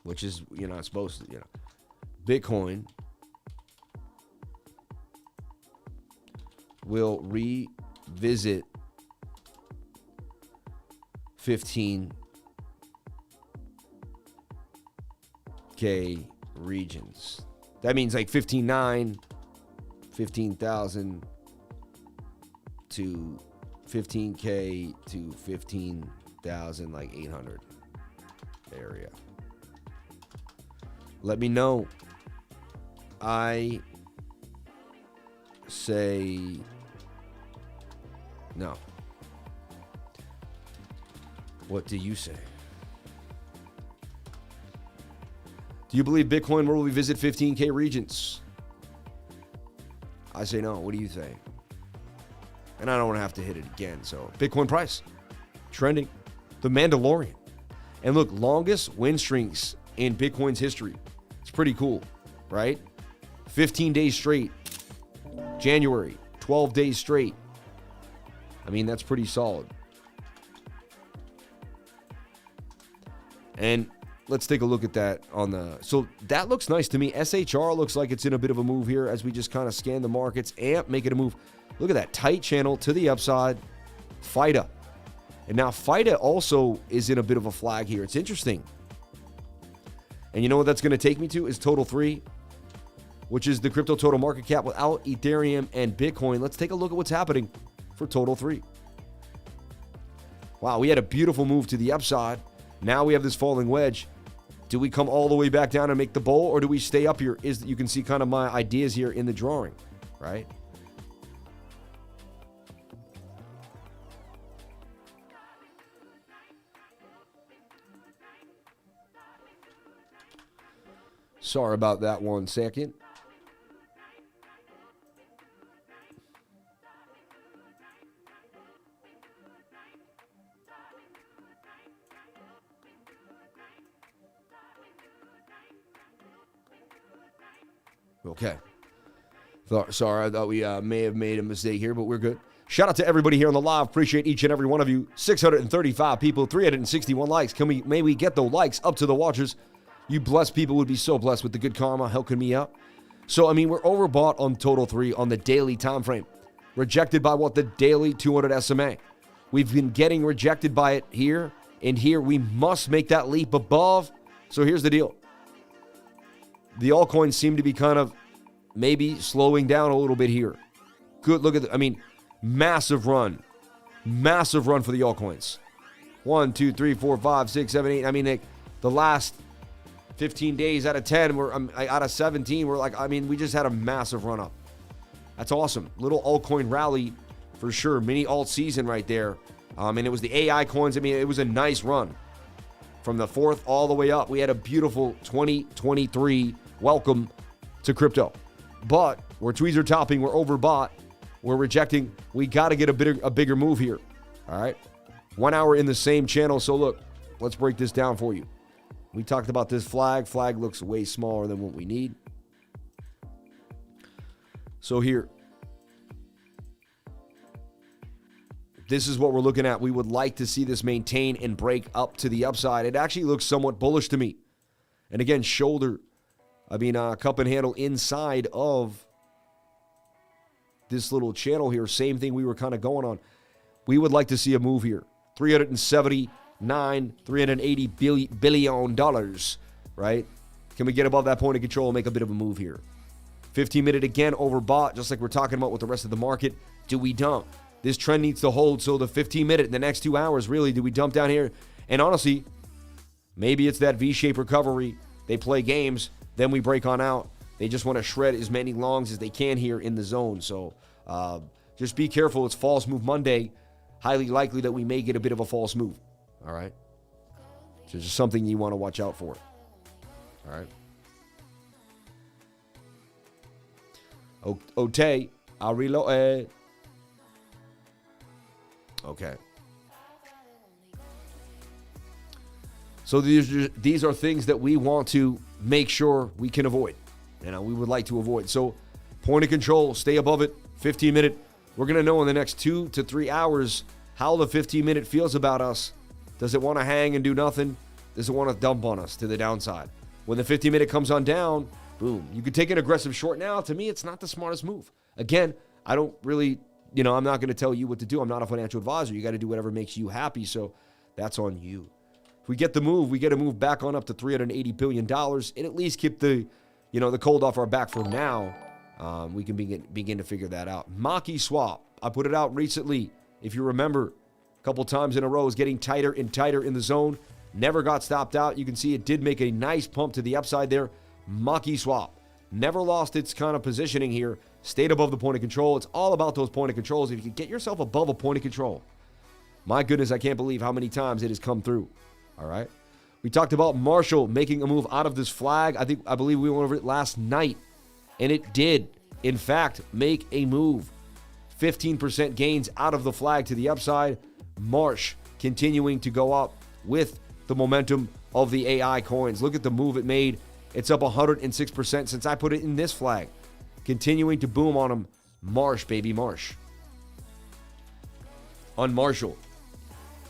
which is, you're not supposed to, Bitcoin will revisit 15K regions. That means like 15.9, 15,000 to 15K to 15,000, like 800 area. Let me know. I say no. What do you say? Do you believe Bitcoin will revisit 15K regions? I say no. What do you say? And I don't want to have to hit it again. So Bitcoin price trending. The Mandalorian. And look, longest win streaks in Bitcoin's history. It's pretty cool, right? 15 days straight. January, 12 days straight. I mean, that's pretty solid. And let's take a look at that on the... So that looks nice to me. SHR looks like it's in a bit of a move here as we just kind of scan the markets. AMP making a move. Look at that tight channel to the upside. FIDA. And now FIDA also is in a bit of a flag here. It's interesting. And you know what that's going to take me to is Total 3, which is the crypto total market cap without Ethereum and Bitcoin. Let's take a look at what's happening for Total 3. Wow, we had a beautiful move to the upside. Now we have this falling wedge. Do we come all the way back down and make the bowl, or do we stay up here? You can see kind of my ideas here in the drawing, right? Sorry about that 1 second. Okay. Sorry, I thought we may have made a mistake here, but we're good. Shout out to everybody here on the live. Appreciate each and every one of you. 635 people, 361 likes. May we get the likes up to the watchers? You blessed people would be so blessed with the good karma helping me out. So, I mean, we're overbought on Total 3 on the daily time frame. Rejected by what? The daily 200 SMA. We've been getting rejected by it here and here. We must make that leap above. So here's the deal. The altcoins seem to be kind of maybe slowing down a little bit here. Good look at massive run. Massive run for the altcoins. 1, 2, 3, 4, 5, 6, 7, 8. I mean, the last 15 days out of 10, out of 17, we just had a massive run up. That's awesome. Little altcoin rally for sure. Mini alt season right there. And it was the AI coins. I mean, it was a nice run. From the 4th all the way up, we had a beautiful 2023 welcome to crypto. But we're tweezer topping, we're overbought, we're rejecting. We got to get a bigger move here. All right, 1 hour in the same channel. So look, let's break this down for you. We talked about this flag. Flag looks way smaller than what we need. So here, this is what we're looking at. We would like to see this maintain and break up to the upside. It actually looks somewhat bullish to me. And again, cup and handle inside of this little channel here. Same thing we were kind of going on. We would like to see a move here. $380 billion, right? Can we get above that point of control and make a bit of a move here? 15-minute again, overbought, just like we're talking about with the rest of the market. Do we dump? This trend needs to hold, so the 15-minute in the next 2 hours, really, do we dump down here? And honestly, maybe it's that V-shaped recovery. They play games, then we break on out. They just want to shred as many longs as they can here in the zone. So just be careful. It's False Move Monday. Highly likely that we may get a bit of a false move. All right? So just something you want to watch out for. All right? Ote, I'll reload. Okay. So these are things that we want to make sure we can avoid. We would like to avoid. So point of control, stay above it. 15-minute. We're going to know in the next 2 to 3 hours how the 15-minute feels about us. Does it want to hang and do nothing? Does it want to dump on us to the downside? When the 15-minute comes on down, boom. You could take an aggressive short now. To me, it's not the smartest move. Again, I don't really, I'm not going to tell you what to do. I'm not a financial advisor. You got to do whatever makes you happy. So that's on you. If we get the move, we get a move back on up to $380 billion and at least keep the the cold off our back for now, we can begin to figure that out. MAKI swap. I put it out recently. If you remember, a couple times in a row, is getting tighter and tighter in the zone. Never got stopped out. You can see it did make a nice pump to the upside there. MAKI swap. Never lost its kind of positioning here. Stayed above the point of control. It's all about those point of controls. If you can get yourself above a point of control, my goodness, I can't believe how many times it has come through. All right. We talked about Marshall making a move out of this flag. I believe we went over it last night, and it did, in fact, make a move. 15% gains out of the flag to the upside. MARSH continuing to go up with the momentum of the AI coins. Look at the move it made. It's up 106% since I put it in this flag. Continuing to boom on them. MARSH, baby, MARSH. On Marshall,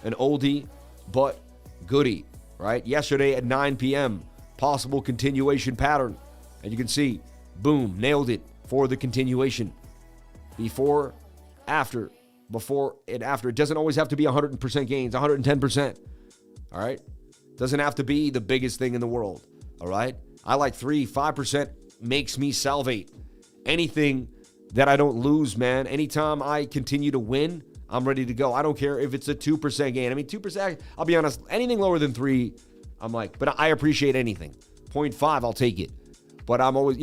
an oldie but goodie, right? Yesterday at 9 p.m., possible continuation pattern. And you can see, boom, nailed it for the continuation. Before and after. It doesn't always have to be 100% gains, 110%. All right? Doesn't have to be the biggest thing in the world. All right? I like 3-5% makes me salivate. Anything that I don't lose, man. Anytime I continue to win, I'm ready to go. I don't care if it's a 2% gain. I mean, 2%, I'll be honest, anything lower than 3, I'm like, but I appreciate anything. 0.5, I'll take it. But I'm always,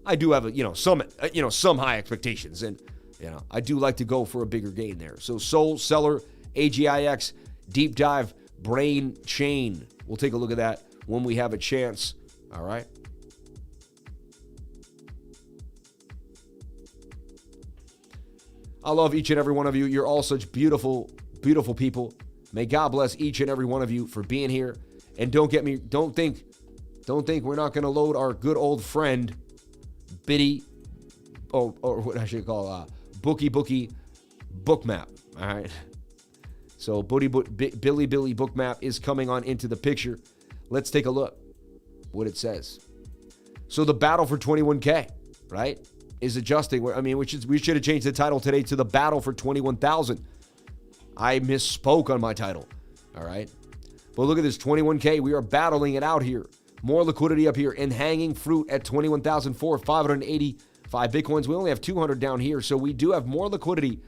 I do have some high expectations, and I do like to go for a bigger gain there. So Sol, CELR, AGIX, deep dive, brain chain. We'll take a look at that when we have a chance. All right. I love each and every one of you. You're all such beautiful, beautiful people. May God bless each and every one of you for being here. And don't think we're not going to load our good old friend, Biddy, or what I should call Bookie BOOKMAP. All right. So Billy BOOKMAP is coming on into the picture. Let's take a look what it says. So the battle for 21K, right, is adjusting. I mean, we should have changed the title today to the battle for 21,000. I misspoke on my title. All right. But look at this 21K. We are battling it out here. More liquidity up here and hanging fruit at 21,585 Bitcoins. We only have 200 down here. So we do have more liquidity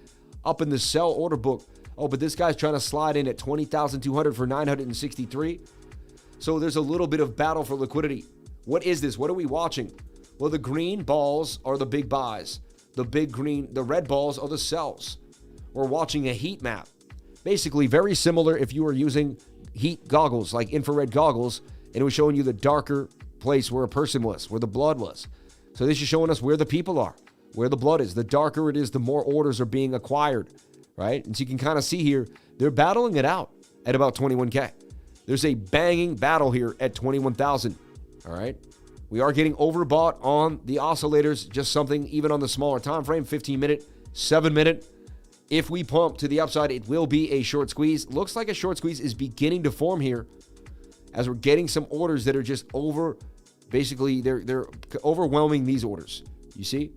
up in the sell order book. Oh, but this guy's trying to slide in at 20,200 for 963. So there's a little bit of battle for liquidity. What is this? What are we watching? Well, the green balls are the big buys. The red balls are the sells. We're watching a heat map. Basically, very similar if you were using heat goggles, like infrared goggles, and it was showing you the darker place where a person was, where the blood was. So this is showing us where the people are, where the blood is. The darker it is, the more orders are being acquired, right? And so you can kind of see here, they're battling it out at about 21K. There's a banging battle here at 21,000, all right? We are getting overbought on the oscillators, just something even on the smaller time frame, 15-minute, 7-minute. If we pump to the upside, it will be a short squeeze. Looks like a short squeeze is beginning to form here as we're getting some orders that are just basically they're overwhelming these orders. You see?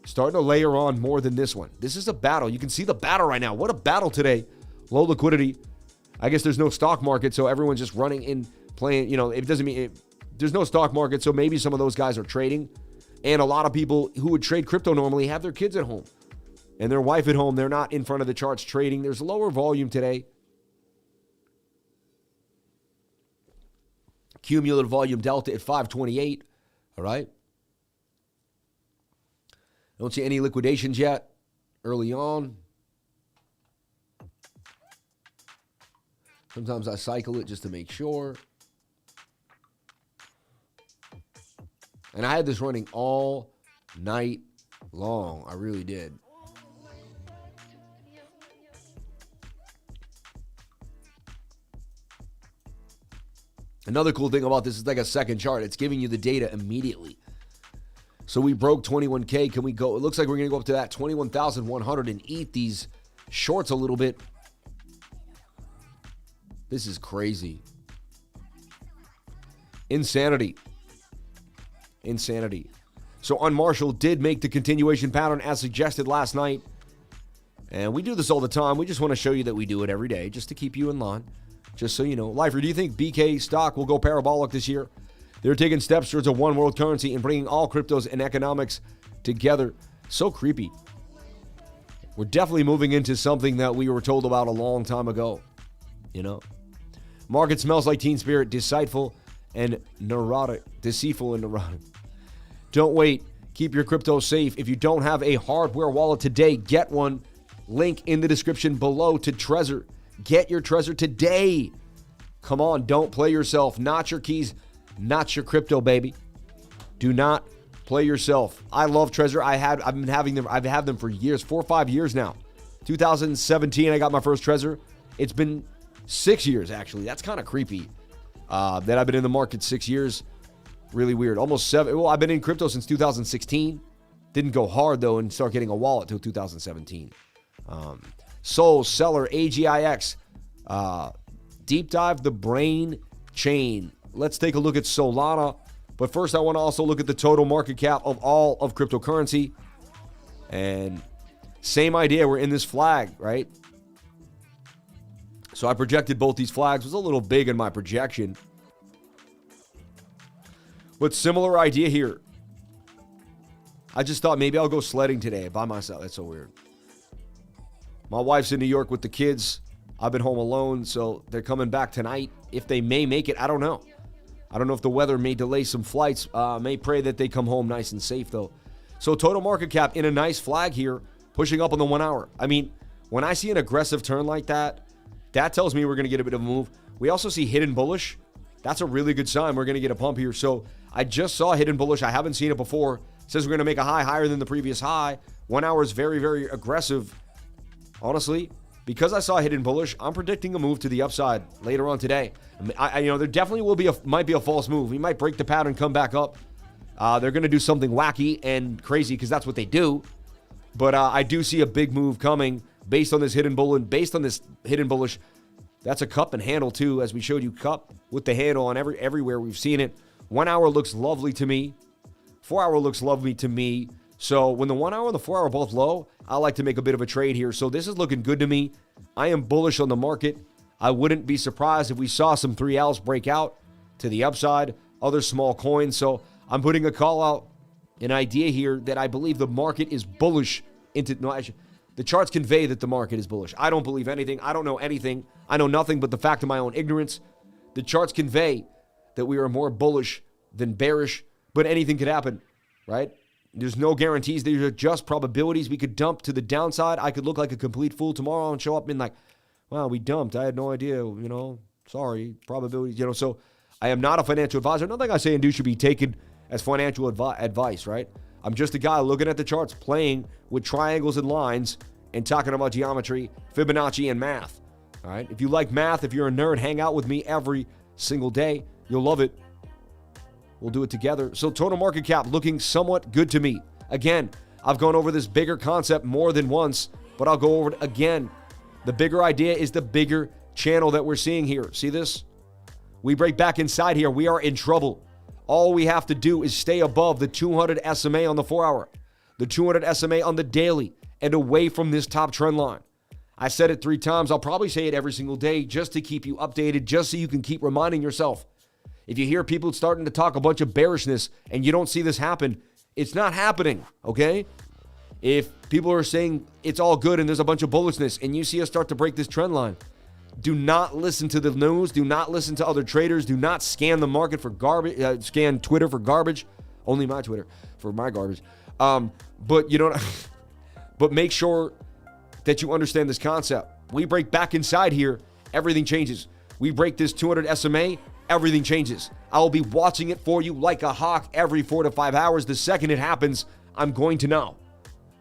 Starting to layer on more than this one. This is a battle. You can see the battle right now. What a battle today. Low liquidity. I guess there's no stock market, so everyone's just running in, playing, it doesn't mean there's no stock market, so maybe some of those guys are trading. And a lot of people who would trade crypto normally have their kids at home and their wife at home. They're not in front of the charts trading. There's lower volume today. Cumulative volume delta at 528. All right. Don't see any liquidations yet early on. Sometimes I cycle it just to make sure. And I had this running all night long. I really did. Another cool thing about this is like a second chart. It's giving you the data immediately. So we broke 21K. Can we go? It looks like we're going to go up to that 21,100 and eat these shorts a little bit. This is crazy. Insanity. So on Marshall did make the continuation pattern as suggested last night. And we do this all the time. We just want to show you that we do it every day just to keep you in line. Just so you know. Lifer, do you think BK stock will go parabolic this year? They're taking steps towards a one world currency and bringing all cryptos and economics together. So creepy. We're definitely moving into something that we were told about a long time ago. You know? Market smells like teen spirit, deceitful and neurotic. Deceitful and neurotic. Don't wait. Keep your crypto safe. If you don't have a hardware wallet today, get one. Link in the description below to Trezor. Get your Trezor today. Come on, don't play yourself. Not your keys, not your crypto, baby. Do not play yourself. I love Trezor. I've had them for years, 4 or 5 years now. 2017, I got my first Trezor. It's been 6 years, actually. That's kind of creepy. That I've been in the market 6 years. Really weird. Almost 7. Well, I've been in crypto since 2016. Didn't go hard, though, and start getting a wallet till 2017. Sol, CELR, AGIX. Deep dive the brain chain. Let's take a look at Solana. But first, I want to also look at the total market cap of all of cryptocurrency. And same idea. We're in this flag, right? So I projected both these flags. It was a little big in my projection. But similar idea here. I just thought maybe I'll go sledding today by myself. That's so weird. My wife's in New York with the kids. I've been home alone, so they're coming back tonight. If they may make it, I don't know. I don't know if the weather may delay some flights. May pray that they come home nice and safe, though. So total market cap in a nice flag here, pushing up on the 1 hour. I mean, when I see an aggressive turn like that, that tells me we're going to get a bit of a move. We also see hidden bullish. That's a really good sign. We're going to get a pump here. So I just saw hidden bullish. I haven't seen it before. It says we're going to make a high higher than the previous high. 1 hour is very, very aggressive. Honestly, because I saw hidden bullish, I'm predicting a move to the upside later on today. There definitely might be a false move. We might break the pattern, come back up. They're going to do something wacky and crazy because that's what they do. But I do see a big move coming based on this hidden bullish. That's a cup and handle too, as we showed you, cup with the handle on everywhere we've seen it. 1 hour looks lovely to me. 4 hour looks lovely to me. So when the 1 hour and the 4 hour are both low, I like to make a bit of a trade here. So this is looking good to me. I am bullish on the market. I wouldn't be surprised if we saw some 3Ls break out to the upside, other small coins. So I'm putting a call out, an idea here that I believe the market is bullish the charts convey that the market is bullish. I don't believe anything. I don't know anything. I know nothing but the fact of my own ignorance. The charts convey that we are more bullish than bearish, but anything could happen, right? There's no guarantees. These are just probabilities. We could dump to the downside. I could look like a complete fool tomorrow and show up and like, wow, we dumped. I had no idea, sorry, probabilities, So I am not a financial advisor. Nothing I say and do should be taken as financial advice, right? I'm just a guy looking at the charts, playing with triangles and lines and talking about geometry, Fibonacci, and math, all right? If you like math, if you're a nerd, hang out with me every single day. You'll love it. We'll do it together. So total market cap looking somewhat good to me. Again, I've gone over this bigger concept more than once, but I'll go over it again. The bigger idea is the bigger channel that we're seeing here. See this? We break back inside here. We are in trouble. All we have to do is stay above the 200 SMA on the 4 hour, the 200 SMA on the daily, and away from this top trend line. I said it 3 times. I'll probably say it every single day just to keep you updated, just so you can keep reminding yourself. If you hear people starting to talk a bunch of bearishness and you don't see this happen, it's not happening, okay? If people are saying it's all good and there's a bunch of bullishness and you see us start to break this trend line, do not listen to the news. Do not listen to other traders. Do not scan the market for garbage. Scan Twitter for garbage. Only my Twitter for my garbage. But make sure that you understand this concept. We break back inside here, everything changes. We break this 200 SMA, everything changes. I will be watching it for you like a hawk every 4 to 5 hours. The second it happens, I'm going to know.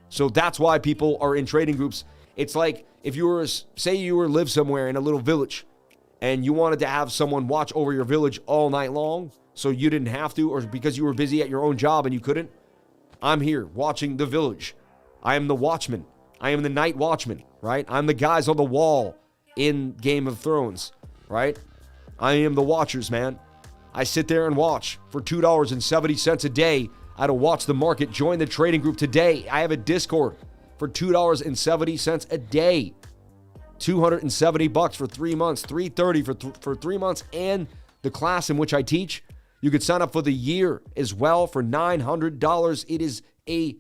So that's why people are in trading groups. It's like if you were, say you were live somewhere in a little village and you wanted to have someone watch over your village all night long so you didn't have to, or because you were busy at your own job and you couldn't. I'm here watching the village. I am the watchman. I am the night watchman, right? I'm the guys on the wall in Game of Thrones, right? I am the watchers, man. I sit there and watch for $2.70 a day. I had to watch the market. Join the trading group today. I have a Discord for $2.70 a day. $270 for 3 months, $330 for 3 months, and the class in which I teach. You could sign up for the year as well for $900. It is a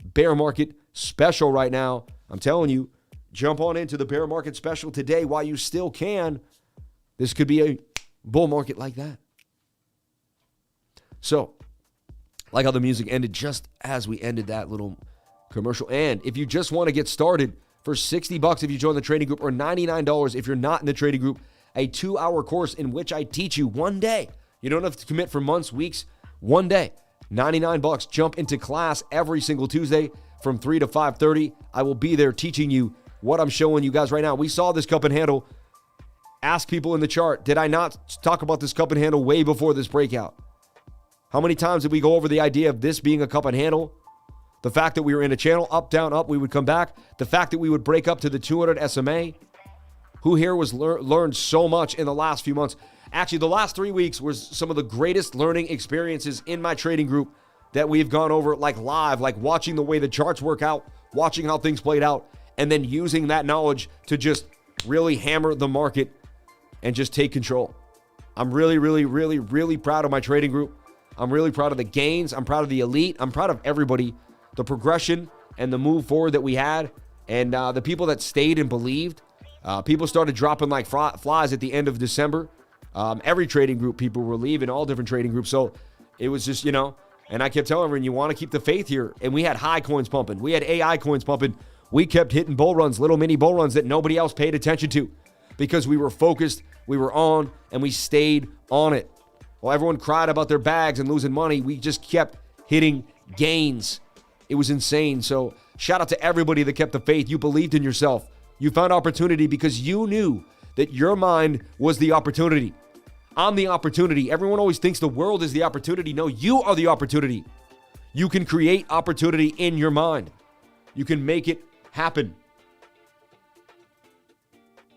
bear market special right now. I'm telling you, jump on into the bear market special today while you still can. This could be a bull market like that. So, like how the music ended just as we ended that little commercial. And if you just want to get started for $60 if you join the trading group, or $99 if you're not in the trading group, a 2-hour course in which I teach you one day. You don't have to commit for months, weeks, one day. $99. Jump into class every single Tuesday from 3 to 5:30. I will be there teaching you what I'm showing you guys right now. We saw this cup and handle. Ask people in the chart, did I not talk about this cup and handle way before this breakout? How many times did we go over the idea of this being a cup and handle? The fact that we were in a channel, up, down, up, we would come back. The fact that we would break up to the 200 SMA. Who here was learned so much in the last few months? Actually, the last 3 weeks was some of the greatest learning experiences in my trading group that we've gone over like live, like watching the way the charts work out, watching how things played out, and then using that knowledge to just really hammer the market and just take control. I'm really, really, really, really proud of my trading group. I'm really proud of the gains. I'm proud of the elite. I'm proud of everybody. The progression and the move forward that we had, and the people that stayed and believed. People started dropping like flies at the end of December. Every trading group, people were leaving, all different trading groups. So it was just, and I kept telling everyone, you want to keep the faith here. And we had high coins pumping. We had AI coins pumping. We kept hitting bull runs, little mini bull runs that nobody else paid attention to because we were focused, we were on, and we stayed on it. While everyone cried about their bags and losing money, we just kept hitting gains. It was insane. So shout out to everybody that kept the faith. You believed in yourself. You found opportunity because you knew that your mind was the opportunity. I'm the opportunity. Everyone always thinks the world is the opportunity. No, you are the opportunity. You can create opportunity in your mind. You can make it happen.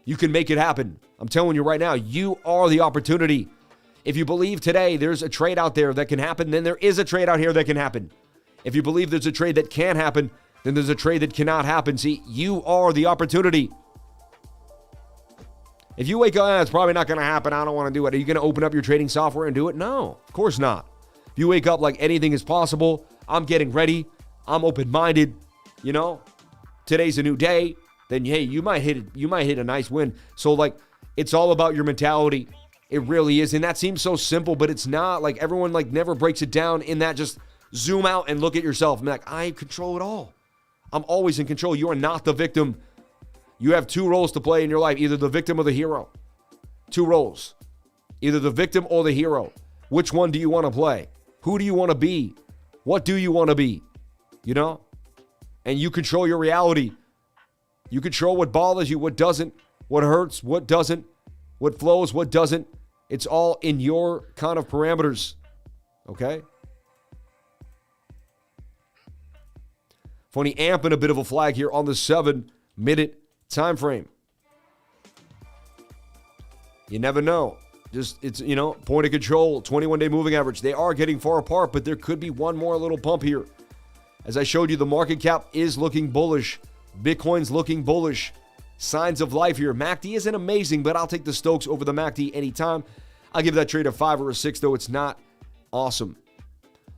You can make it happen. I'm telling you right now, you are the opportunity. If you believe today there's a trade out there that can happen, then there is a trade out here that can happen. If you believe there's a trade that can happen, then there's a trade that cannot happen. See, you are the opportunity. If you wake up, it's probably not going to happen, I don't want to do it. Are you going to open up your trading software and do it? No, of course not. If you wake up like anything is possible, I'm getting ready, I'm open-minded, today's a new day, then hey, you might hit a nice win. So like, it's all about your mentality. It really is. And that seems so simple, but it's not. Like, everyone like never breaks it down in that. Just zoom out and look at yourself and be like, I control it all. I'm always in control. You are not the victim. You have 2 roles to play in your life, either the victim or the hero. 2 roles, either the victim or the hero. Which one do you want to play? Who do you want to be? What do you want to be? And you control your reality. You control what bothers you, what doesn't, what hurts, what doesn't, what flows, what doesn't. It's all in your kind of parameters, okay? Funny amp and a bit of a flag here on the 7-minute time frame. You never know. Just, it's, point of control, 21-day moving average. They are getting far apart, but there could be one more little pump here. As I showed you, the market cap is looking bullish. Bitcoin's looking bullish. Signs of life here. MACD isn't amazing, but I'll take the Stokes over the MACD anytime. I'll give that trade a 5 or a 6, though it's not awesome.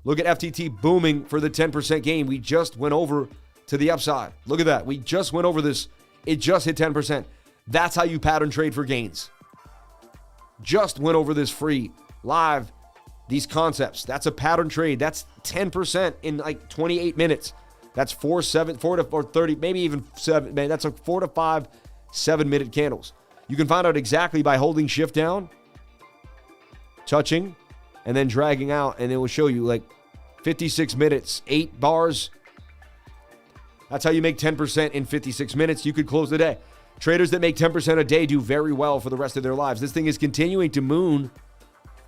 Look at FTT booming for the 10% gain. We just went over to the upside. Look at that. We just went over this. It just hit 10%. That's how you pattern trade for gains. Just went over this free, live, these concepts. That's a pattern trade. That's 10% in like 28 minutes. That's 4 to 30, maybe even 7. Man, that's a 4 to 5, 7-minute candles. You can find out exactly by holding shift down, touching, and then dragging out, and it will show you like 56 minutes, 8 bars. That's how you make 10% in 56 minutes. You could close the day. Traders that make 10% a day do very well for the rest of their lives. This thing is continuing to moon.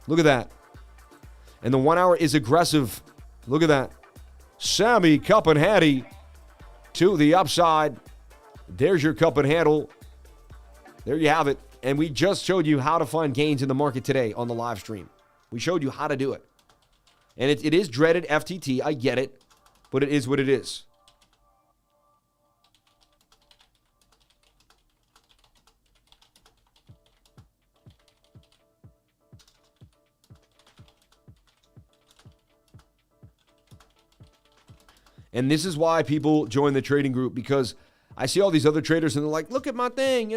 Look at that. And the 1 hour is aggressive. Look at that. Sammy Cup and Hattie to the upside. There's your cup and handle. There you have it. And we just showed you how to find gains in the market today on the live stream. We showed you how to do it. And it is dreaded FTT. I get it. But it is what it is. And this is why people join the trading group, because I see all these other traders and they're like, look at my thing,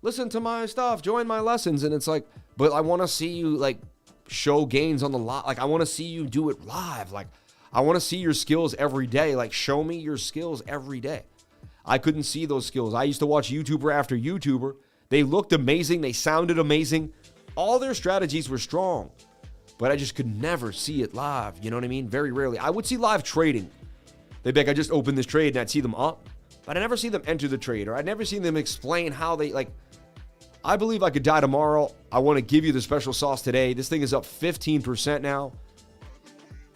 listen to my stuff, join my lessons. And it's like, but I want to see you like show gains on the lot. Like I want to see you do it live. Like I want to see your skills every day. Like show me your skills every day. I couldn't see those skills. I used to watch YouTuber after YouTuber. They looked amazing. They sounded amazing. All their strategies were strong, but I just could never see it live. You know what I mean? Very rarely. I would see live trading. They'd be like, I just opened this trade and I'd see them up, but I never see them enter the trade, or I'd never see them explain how they like. I believe I could die tomorrow. I want to give you the special sauce today. This thing is up 15% now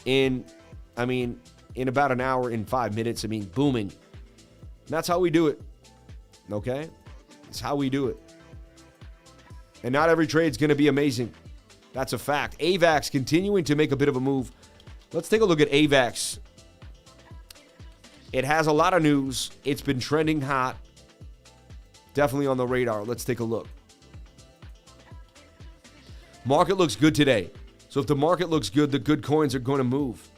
in about an hour, in 5 minutes. Booming. And that's how we do it. Okay? It's how we do it. And not every trade's going to be amazing. That's a fact. AVAX continuing to make a bit of a move. Let's take a look at AVAX. It has a lot of news. It's been trending hot. Definitely on the radar. Let's take a look. Market looks good today. So if the market looks good, the good coins are going to move.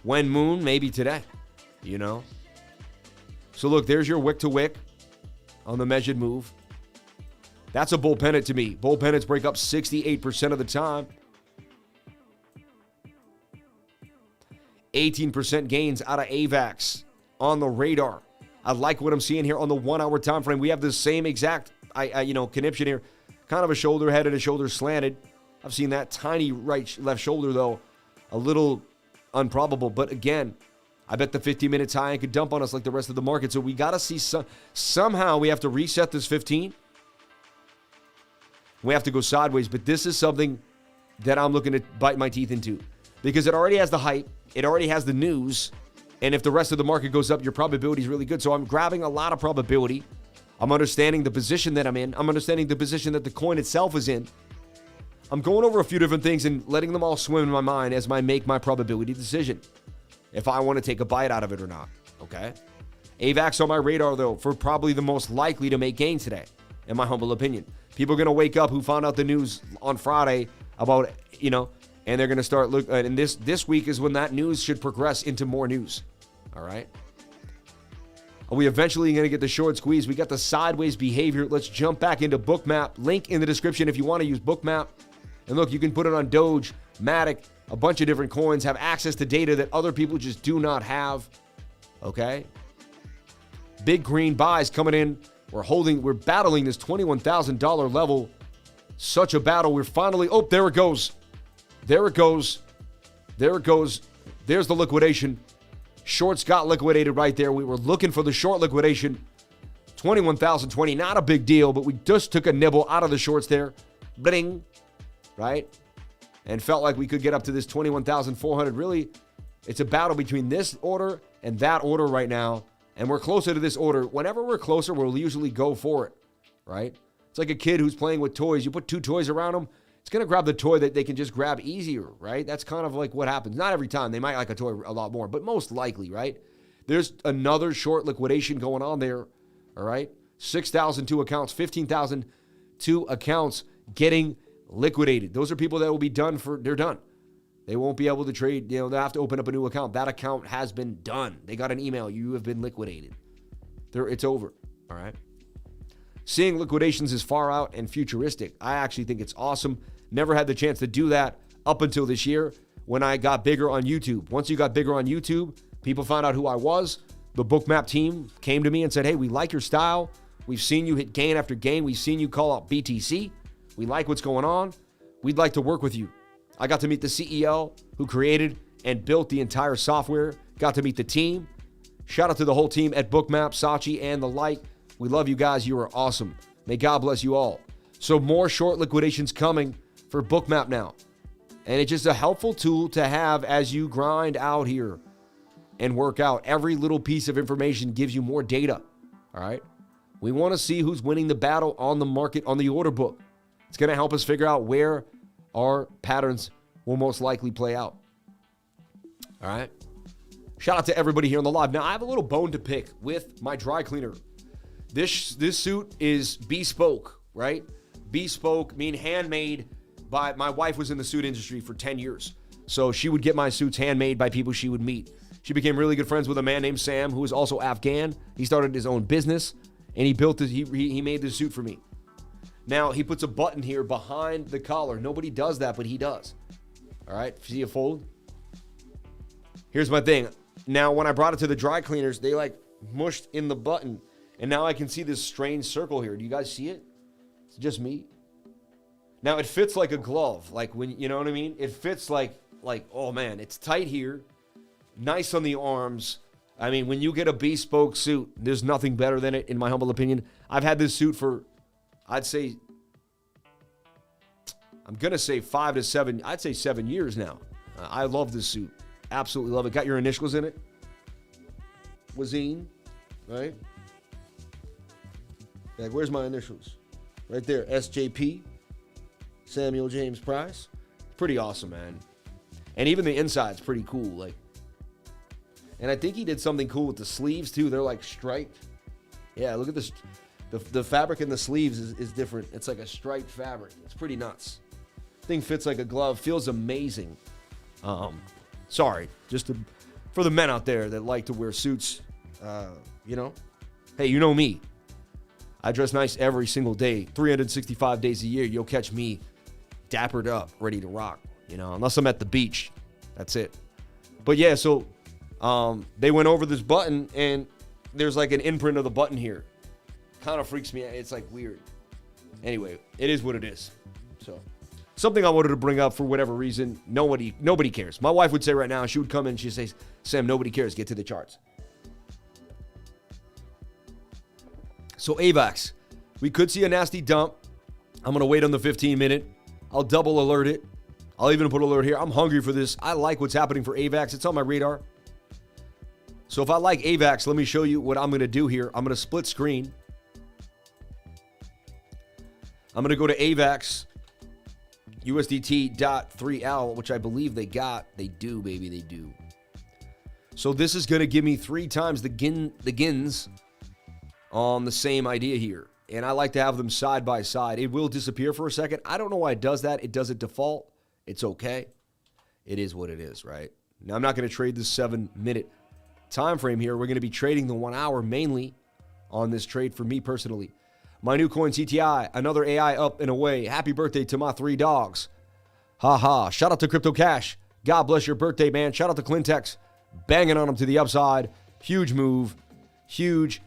When moon, maybe today. So look, there's your wick to wick on the measured move. That's a bull pennant to me. Bull pennants break up 68% of the time. 18% gains out of AVAX on the radar. I like what I'm seeing here on the 1 hour time frame. We have the same exact conniption here. Kind of a shoulder head and a shoulder slanted. I've seen that tiny left shoulder though. A little improbable, but again, I bet the 50 minutes high could dump on us like the rest of the market. So we got to see somehow we have to reset this 15. We have to go sideways, but this is something that I'm looking to bite my teeth into, because it already has the hype. It already has the news. And if the rest of the market goes up, your probability is really good. So I'm grabbing a lot of probability. I'm understanding the position that I'm in. I'm understanding the position that the coin itself is in. I'm going over a few different things and letting them all swim in my mind as I make my probability decision, if I want to take a bite out of it or not, okay? AVAX on my radar, though, for probably the most likely to make gains today, in my humble opinion. People are going to wake up who found out the news on Friday about, and they're going to start looking. And this week is when that news should progress into more news, all right? Are we eventually going to get the short squeeze? We got the sideways behavior. Let's jump back into BOOKMAP. Link in the description if you want to use BOOKMAP. And look, you can put it on Doge, Matic, a bunch of different coins, have access to data that other people just do not have, okay? Big green buys coming in. We're battling this $21,000 level. Such a battle. We're finally, there it goes. There it goes. There it goes. There's the liquidation. Shorts got liquidated right there. We were looking for the short liquidation. 21,020, not a big deal, but we just took a nibble out of the shorts there. Bling, right? And felt like we could get up to this 21,400. Really, it's a battle between this order and that order right now. And we're closer to this order. Whenever we're closer, we'll usually go for it, right? It's like a kid who's playing with toys. You put two toys around them, it's going to grab the toy that they can just grab easier, right? That's kind of like what happens. Not every time. They might like a toy a lot more, but most likely, right? There's another short liquidation going on there, all right? 6,002 accounts, 15,002 accounts getting liquidated. Those are people that will be done they're done. They won't be able to trade. They'll have to open up a new account. That account has been done. They got an email. You have been liquidated. It's over, all right? Seeing liquidations is far out and futuristic. I actually think it's awesome. Never had the chance to do that up until this year when I got bigger on YouTube. Once you got bigger on YouTube, people found out who I was. The BOOKMAP team came to me and said, hey, we like your style. We've seen you hit gain after gain. We've seen you call out BTC. We like what's going on. We'd like to work with you. I got to meet the CEO who created and built the entire software. Got to meet the team. Shout out to the whole team at BOOKMAP, Sachi, and the like. We love you guys. You are awesome. May God bless you all. So more short liquidations coming for BOOKMAP now. And it's just a helpful tool to have as you grind out here and work out. Every little piece of information gives you more data. All right? We want to see who's winning the battle on the market, on the order book. It's going to help us figure out where our patterns will most likely play out. All right? Shout out to everybody here on the live. Now, I have a little bone to pick with my dry cleaner. This suit is bespoke, right? Bespoke, mean handmade by, my wife was in the suit industry for 10 years. So she would get my suits handmade by people she would meet. She became really good friends with a man named Sam, who is also Afghan. He started his own business, and he built this, he made this suit for me. Now, he puts a button here behind the collar. Nobody does that, but he does. All right, see it fold? Here's my thing. Now, when I brought it to the dry cleaners, they like mushed in the button, and now I can see this strange circle here. Do you guys see it? It's just me. Now, it fits like a glove, like when, you know what I mean? It fits like, oh man, it's tight here, nice on the arms. I mean, when you get a bespoke suit, there's nothing better than it, in my humble opinion. I've had this suit for, I'd say, I'm going to say 5 to 7, I'd say 7 years now. I love this suit. Absolutely love it. Got your initials in it. Wazine, right? Like, where's my initials? Right there, SJP, Samuel James Price. Pretty awesome, man. And even the inside's pretty cool. Like, and I think he did something cool with the sleeves too. They're like striped. Yeah, look at this. The fabric in the sleeves is different. It's like a striped fabric. It's pretty nuts. Thing fits like a glove. Feels amazing. Sorry, just for the men out there that like to wear suits. You know, hey, you know me. I dress nice every single day, 365 days a year. You'll catch me dappered up, ready to rock, you know, unless I'm at the beach. That's it. But yeah, so they went over this button, and there's like an imprint of the button here. Kind of freaks me out. It's like weird. Anyway, it is what it is. So something I wanted to bring up for whatever reason. Nobody cares. My wife would say right now, she would come in and she'd say, Sam, nobody cares. Get to the charts. So AVAX, we could see a nasty dump. I'm going to wait on the 15-minute. I'll double alert it. I'll even put alert here. I'm hungry for this. I like what's happening for AVAX. It's on my radar. So if I like AVAX, let me show you what I'm going to do here. I'm going to split screen. I'm going to go to AVAX, USDT.3L, which I believe they got. They do, baby. They do. So this is going to give me 3 times the gins on the same idea here. And I like to have them side by side. It will disappear for a second. I don't know why it does that. It does it default. It's okay. It is what it is, right? Now, I'm not going to trade this 7-minute time frame here. We're going to be trading the 1 hour mainly on this trade for me personally. My new coin CTI, another AI up and away. Happy birthday to my 3 dogs. Ha ha. Shout out to Crypto Cash. God bless your birthday, man. Shout out to Clintex. Banging on them to the upside. Huge move. Huge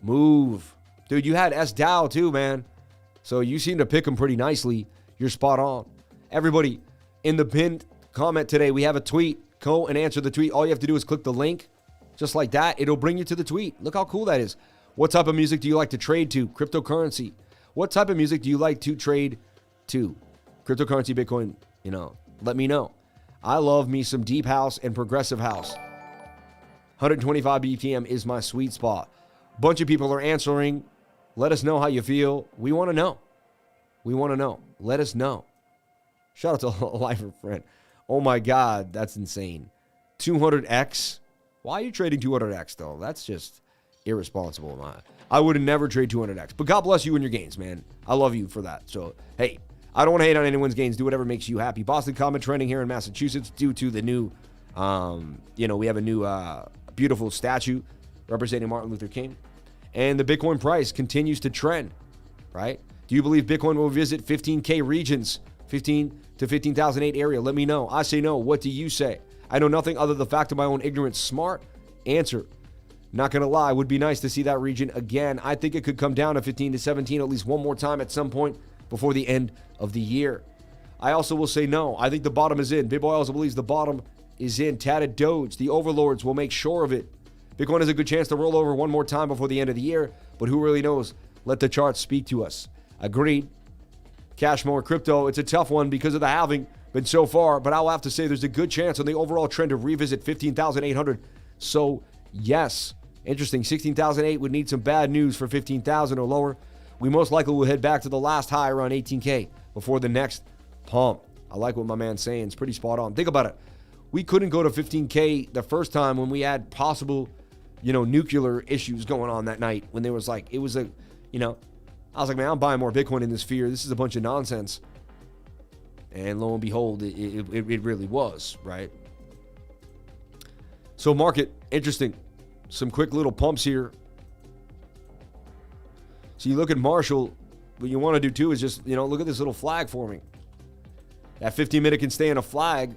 move. Dude, you had SDAO too, man. So you seem to pick them pretty nicely. You're spot on. Everybody, in the pinned comment today, we have a tweet. Go and answer the tweet. All you have to do is click the link. Just like that, it'll bring you to the tweet. Look how cool that is. What type of music do you like to trade to? Cryptocurrency. What type of music do you like to trade to? Cryptocurrency, Bitcoin, you know, let me know. I love me some deep house and progressive house. 125 BPM is my sweet spot. Bunch of people are answering. Let us know how you feel. We want to know. We want to know. Let us know. Shout out to a lifer friend. Oh my God, that's insane. 200X. Why are you trading 200X though? That's just irresponsible. I would never trade 200X. But God bless you and your gains, man. I love you for that. So, hey, I don't want to hate on anyone's gains. Do whatever makes you happy. Boston Common trending here in Massachusetts due to the new, we have a new beautiful statue representing Martin Luther King. And the Bitcoin price continues to trend, right? Do you believe Bitcoin will visit 15K regions, 15 to 15,008 area? Let me know. I say no. What do you say? I know nothing other than the fact of my own ignorance. Smart answer. Not going to lie. Would be nice to see that region again. I think it could come down to 15 to 17 at least one more time at some point before the end of the year. I also will say no. I think the bottom is in. Big Boy also believes the bottom is in. Tatted Doge. The overlords will make sure of it. Bitcoin has a good chance to roll over one more time before the end of the year, but who really knows? Let the charts speak to us. Agreed. Cash more crypto. It's a tough one because of the halving, but so far, but I'll have to say there's a good chance on the overall trend to revisit 15,800. So, yes. Interesting. 16,008 would need some bad news for 15,000 or lower. We most likely will head back to the last high around 18K before the next pump. I like what my man's saying. It's pretty spot on. Think about it. We couldn't go to 15K the first time when we had possible, nuclear issues going on that night when there was I was like, man, I'm buying more Bitcoin in this fear. This is a bunch of nonsense. And lo and behold, it really was, right? So market, interesting. Some quick little pumps here. So you look at Marshall, what you want to do too is just, look at this little flag forming. That 15-minute can stay in a flag.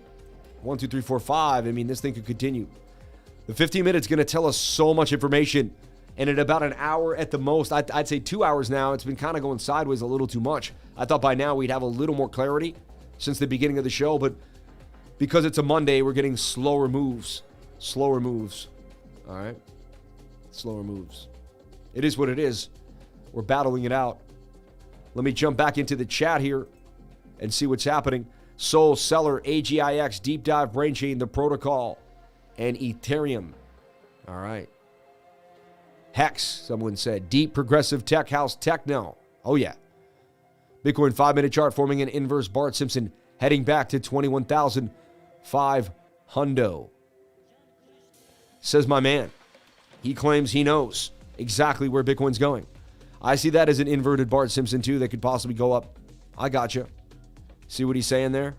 1, 2, 3, 4, 5. I mean, this thing could continue. The 15 minutes going to tell us so much information. And at about an hour at the most, I'd say 2 hours now, it's been kind of going sideways a little too much. I thought by now we'd have a little more clarity since the beginning of the show. But because it's a Monday, we're getting slower moves. Slower moves. All right? Slower moves. It is what it is. We're battling it out. Let me jump back into the chat here and see what's happening. Sol, CELR, AGIX, Deep Dive, Brain Chain, The Protocol, and Ethereum. All right. Hex, someone said. Deep Progressive Tech House Techno. Oh, yeah. Bitcoin 5-minute chart forming an inverse Bart Simpson, heading back to 21,500. Says my man. He claims he knows exactly where Bitcoin's going. I see that as an inverted Bart Simpson, too, that could possibly go up. I gotcha. See what he's saying there?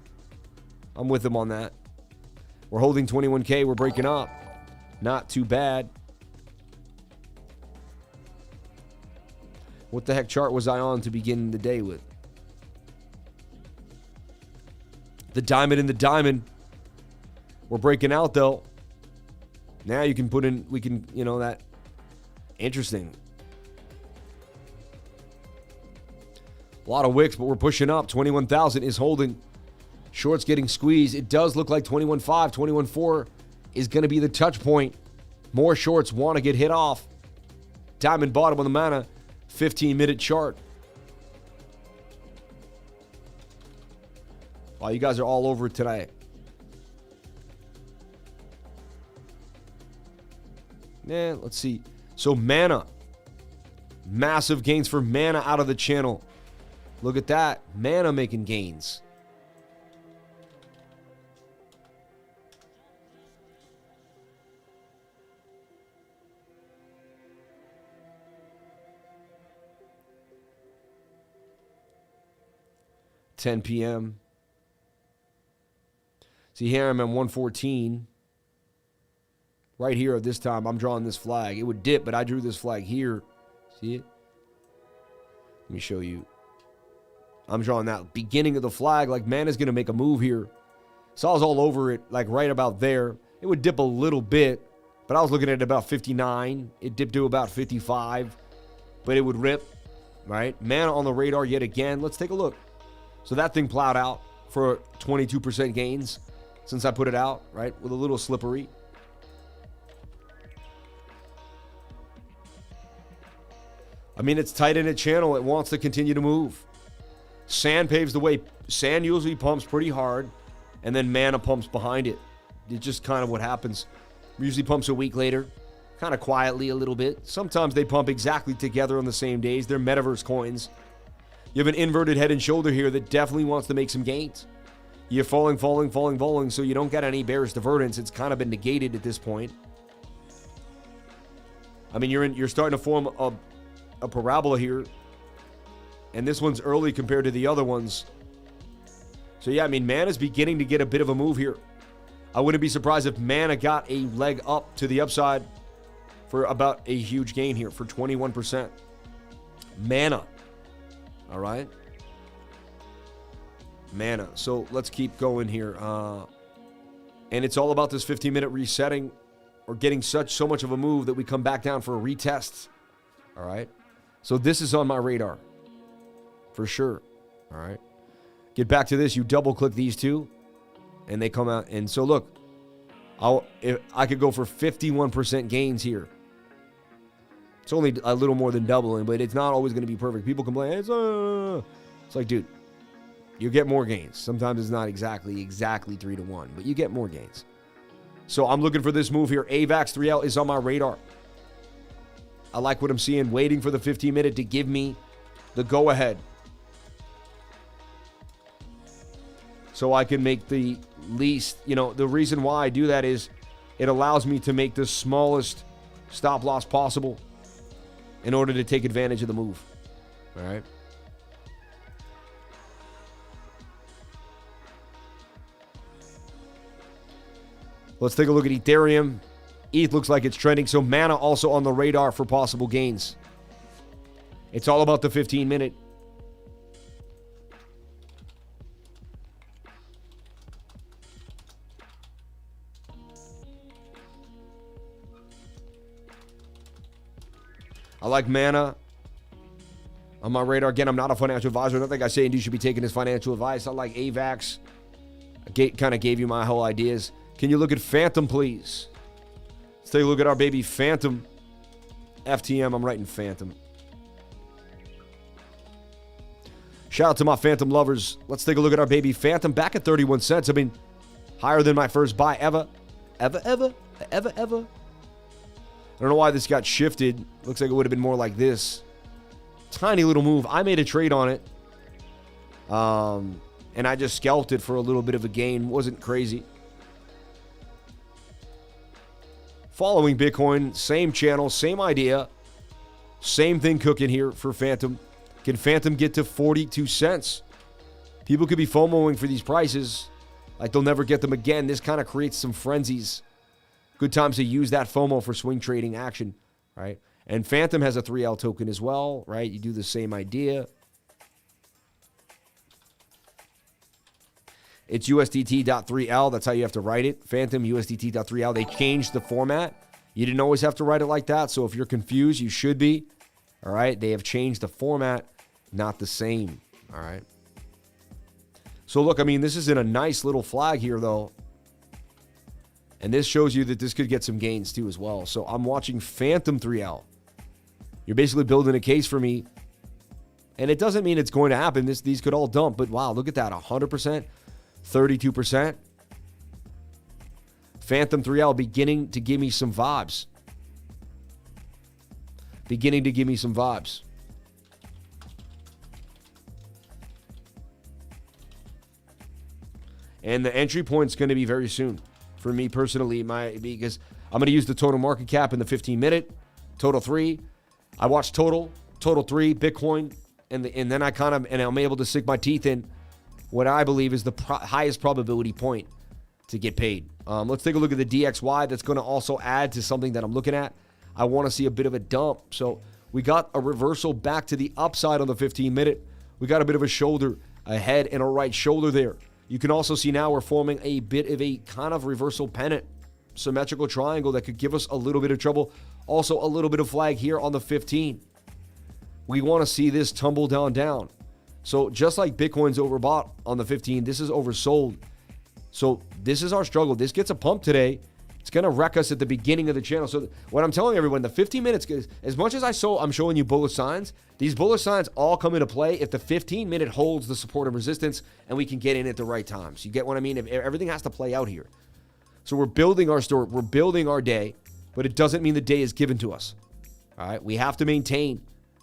I'm with him on that. We're holding 21K. We're breaking up. Not too bad. What the heck chart was I on to begin the day with? The diamond in the diamond. We're breaking out, though. Now you can put in, that. Interesting. A lot of wicks, but we're pushing up. 21,000 is holding. Shorts getting squeezed. It does look like 21.5, 21.4 is going to be the touch point. More shorts want to get hit off. Diamond bottom on the mana. 15-minute chart. Wow, you guys are all over it today. Yeah, let's see. So mana. Massive gains for mana out of the channel. Look at that. Mana making gains. $10 p.m. See, here I'm at 114. Right here at this time, I'm drawing this flag. It would dip, but I drew this flag here. See it? Let me show you. I'm drawing that beginning of the flag. Like, man is going to make a move here. So I was all over it, like right about there. It would dip a little bit, but I was looking at about 59. It dipped to about 55, but it would rip, right? Man on the radar yet again. Let's take a look. So that thing plowed out for 22% gains since I put it out, right? With a little slippery. I mean, it's tight in its channel. It wants to continue to move. Sand paves the way. Sand usually pumps pretty hard, and then mana pumps behind it. It's just kind of what happens. Usually pumps a week later, kind of quietly a little bit. Sometimes they pump exactly together on the same days. They're metaverse coins. You have an inverted head and shoulder here that definitely wants to make some gains. You're falling, so you don't get any bearish divergence. It's kind of been negated at this point. I mean, you're starting to form a parabola here. And this one's early compared to the other ones. So yeah, I mean, Mana's beginning to get a bit of a move here. I wouldn't be surprised if Mana got a leg up to the upside for about a huge gain here for 21%. Mana. All right. Mana. So let's keep going here. And it's all about this 15-minute resetting or getting so much of a move that we come back down for a retest. All right. So this is on my radar. For sure. All right. Get back to this. You double click these two and they come out. And so look, I could go for 51% gains here. It's only a little more than doubling, but it's not always going to be perfect. People complain, it's like, dude, you get more gains. Sometimes it's not exactly 3-to-1, but you get more gains. So I'm looking for this move here. AVAX 3L is on my radar. I like what I'm seeing. Waiting for the 15-minute to give me the go-ahead. So I can make the least, the reason why I do that is it allows me to make the smallest stop loss possible in order to take advantage of the move. All right. Let's take a look at Ethereum. ETH looks like it's trending. So Mana also on the radar for possible gains. It's all about the 15-minute. I like Mana on my radar. Again, I'm not a financial advisor. I don't think I say you should be taking this financial advice. I like AVAX. I kind of gave you my whole ideas. Can you look at Phantom, please? Let's take a look at our baby Phantom. FTM, I'm writing Phantom. Shout out to my Phantom lovers. Let's take a look at our baby Phantom. Back at 31 cents. I mean, higher than my first buy ever. Ever. I don't know why this got shifted. Looks like it would have been more like this. Tiny little move. I made a trade on it. And I just scalped it for a little bit of a gain. Wasn't crazy. Following Bitcoin. Same channel. Same idea. Same thing cooking here for Phantom. Can Phantom get to 42 cents? People could be FOMOing for these prices. Like they'll never get them again. This kind of creates some frenzies. Good times to use that FOMO for swing trading action, right? And Phantom has a 3L token as well, right? You do the same idea. It's USDT.3L. That's how you have to write it. Phantom USDT.3L. They changed the format. You didn't always have to write it like that. So if you're confused, you should be. All right? They have changed the format, not the same. All right? So look, I mean, this is in a nice little flag here, though. And this shows you that this could get some gains too as well. So I'm watching Phantom 3L. You're basically building a case for me. And it doesn't mean it's going to happen. These could all dump. But wow, look at that. 100%, 32%. Phantom 3L beginning to give me some vibes. Beginning to give me some vibes. And the entry point's going to be very soon. For me personally, because I'm going to use the total market cap in the 15-minute, total 3. I watch total 3, Bitcoin, and then I'm able to sink my teeth in what I believe is the highest probability point to get paid. Let's take a look at the DXY. That's going to also add to something that I'm looking at. I want to see a bit of a dump. So we got a reversal back to the upside on the 15-minute. We got a bit of a shoulder, a head, and a right shoulder there. You can also see now we're forming a bit of a kind of reversal pennant, symmetrical triangle that could give us a little bit of trouble. Also a little bit of flag here on the 15. We want to see this tumble down. So just like Bitcoin's overbought on the 15, this is oversold. So this is our struggle. This gets a pump today. It's going to wreck us at the beginning of the channel. So what I'm telling everyone, the 15 minutes, as much as I'm showing you bullish signs, these bullish signs all come into play if the 15-minute holds the support and resistance and we can get in at the right times. You get what I mean? If everything has to play out here. So we're building our story. We're building our day, but it doesn't mean the day is given to us. All right? We have to maintain,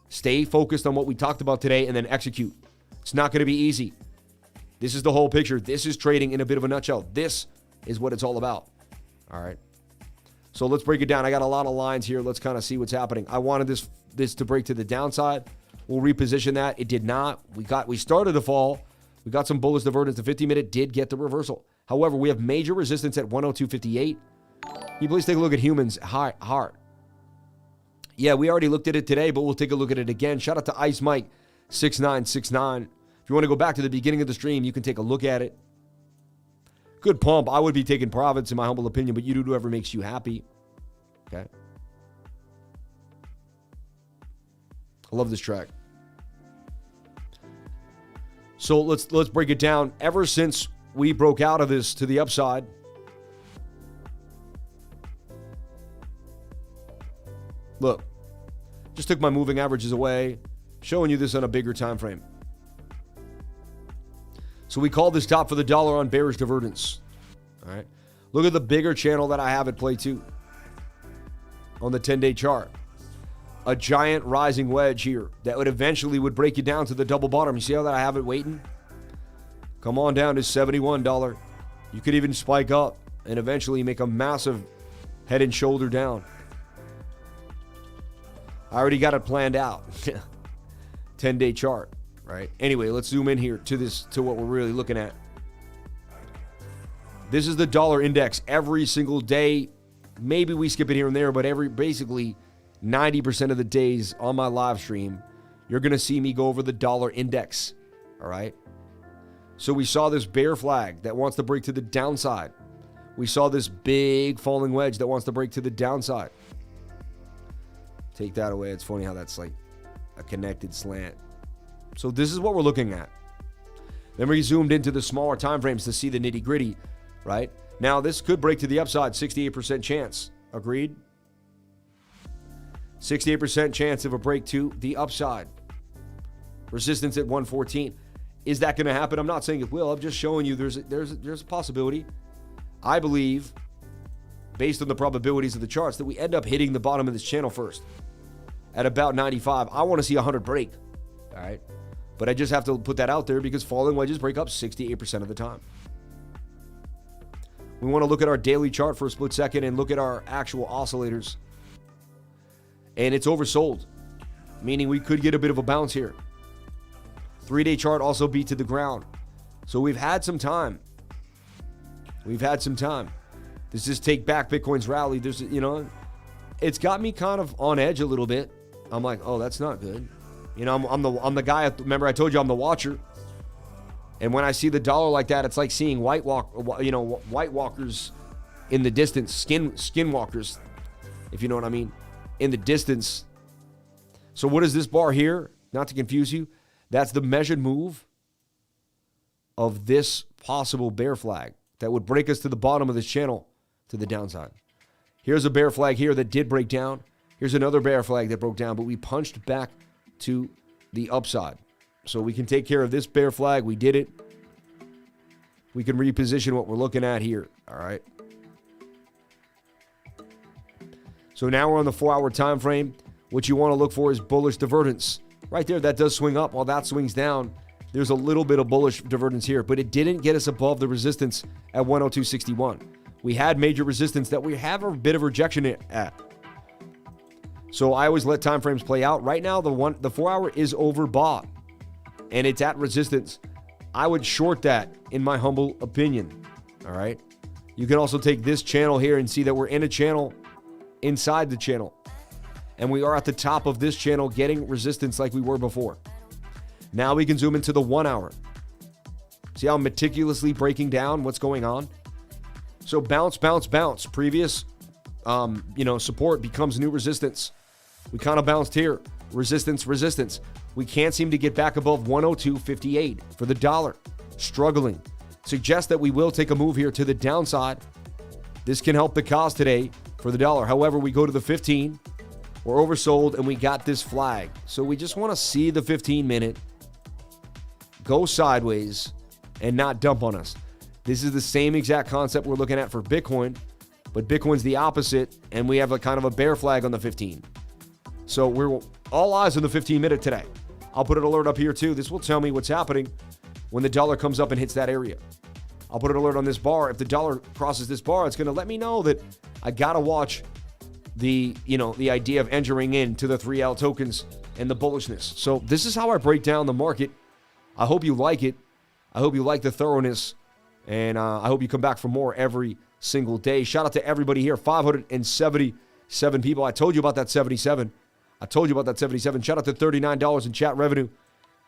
stay focused on what we talked about today, and then execute. It's not going to be easy. This is the whole picture. This is trading in a bit of a nutshell. This is what it's all about. All right. So let's break it down. I got a lot of lines here. Let's kind of see what's happening. I wanted this to break to the downside. We'll reposition that. It did not. We started to fall. We got some bullish divergence. The 15-minute did get the reversal. However, we have major resistance at 102.58. Can you please take a look at humans heart? Yeah, we already looked at it today, but we'll take a look at it again. Shout out to Ice Mike 6969. If you want to go back to the beginning of the stream, you can take a look at it. Good pump. I would be taking profits in my humble opinion, but you do whatever makes you happy. Okay. I love this track. So let's break it down. Ever since we broke out of this to the upside, look, just took my moving averages away, showing you this on a bigger time frame. So we call this top for the dollar on bearish divergence. All right. Look at the bigger channel that I have at play too on the 10-day chart. A giant rising wedge here that would eventually break you down to the double bottom. You see how that I have it waiting? Come on down to $71. You could even spike up and eventually make a massive head and shoulder down. I already got it planned out. 10-day chart. Right. Anyway, let's zoom in here to what we're really looking at. This is the dollar index every single day. Maybe we skip it here and there, but basically 90% of the days on my live stream, you're going to see me go over the dollar index. All right. So we saw this bear flag that wants to break to the downside. We saw this big falling wedge that wants to break to the downside. Take that away. It's funny how that's like a connected slant. So this is what we're looking at. Then we zoomed into the smaller time frames to see the nitty gritty, right? Now this could break to the upside, 68% chance. Agreed? 68% chance of a break to the upside. Resistance at 114. Is that going to happen? I'm not saying it will. I'm just showing you there's a possibility. I believe, based on the probabilities of the charts, that we end up hitting the bottom of this channel first at about 95. I want to see 100 break. All right. But I just have to put that out there because falling wedges break up 68% of the time. We want to look at our daily chart for a split second and look at our actual oscillators. And it's oversold, meaning we could get a bit of a bounce here. 3-day chart also beat to the ground. So we've had some time. This is take back Bitcoin's rally. There's, it's got me kind of on edge a little bit. I'm like, oh, that's not good. I'm the guy. Remember, I told you I'm the watcher. And when I see the dollar like that, it's like seeing white walkers in the distance, skinwalkers, if you know what I mean, in the distance. So what is this bar here? Not to confuse you, that's the measured move of this possible bear flag that would break us to the bottom of this channel to the downside. Here's a bear flag here that did break down. Here's another bear flag that broke down, but we punched back to the upside. So we can take care of this bear flag. We did it. We can reposition what we're looking at here. All right. So now we're on the 4-hour time frame. What you want to look for is bullish divergence. Right there, that does swing up. While that swings down, there's a little bit of bullish divergence here, but it didn't get us above the resistance at 102.61. We had major resistance that we have a bit of rejection at. So I always let time frames play out. Right now, the 4-hour is overbought, and it's at resistance. I would short that, in my humble opinion. All right. You can also take this channel here and see that we're in a channel inside the channel. And we are at the top of this channel getting resistance like we were before. Now we can zoom into the 1-hour. See how I'm meticulously breaking down what's going on? So bounce, bounce, bounce. Previous, support becomes new resistance. We kind of bounced here. Resistance, resistance. We can't seem to get back above 102.58 for the dollar. Struggling. Suggests that we will take a move here to the downside. This can help the cause today for the dollar. However, we go to the 15. We're oversold and we got this flag. So we just want to see the 15-minute go sideways and not dump on us. This is the same exact concept we're looking at for Bitcoin, but Bitcoin's the opposite, and we have a kind of a bear flag on the 15. So we're all eyes on the 15-minute today. I'll put an alert up here too. This will tell me what's happening when the dollar comes up and hits that area. I'll put an alert on this bar. If the dollar crosses this bar, it's going to let me know that I got to watch the idea of entering into the 3L tokens and the bullishness. So this is how I break down the market. I hope you like it. I hope you like the thoroughness. And I hope you come back for more every single day. Shout out to everybody here. 577 people. I told you about that 77. Shout out to $39 in chat revenue.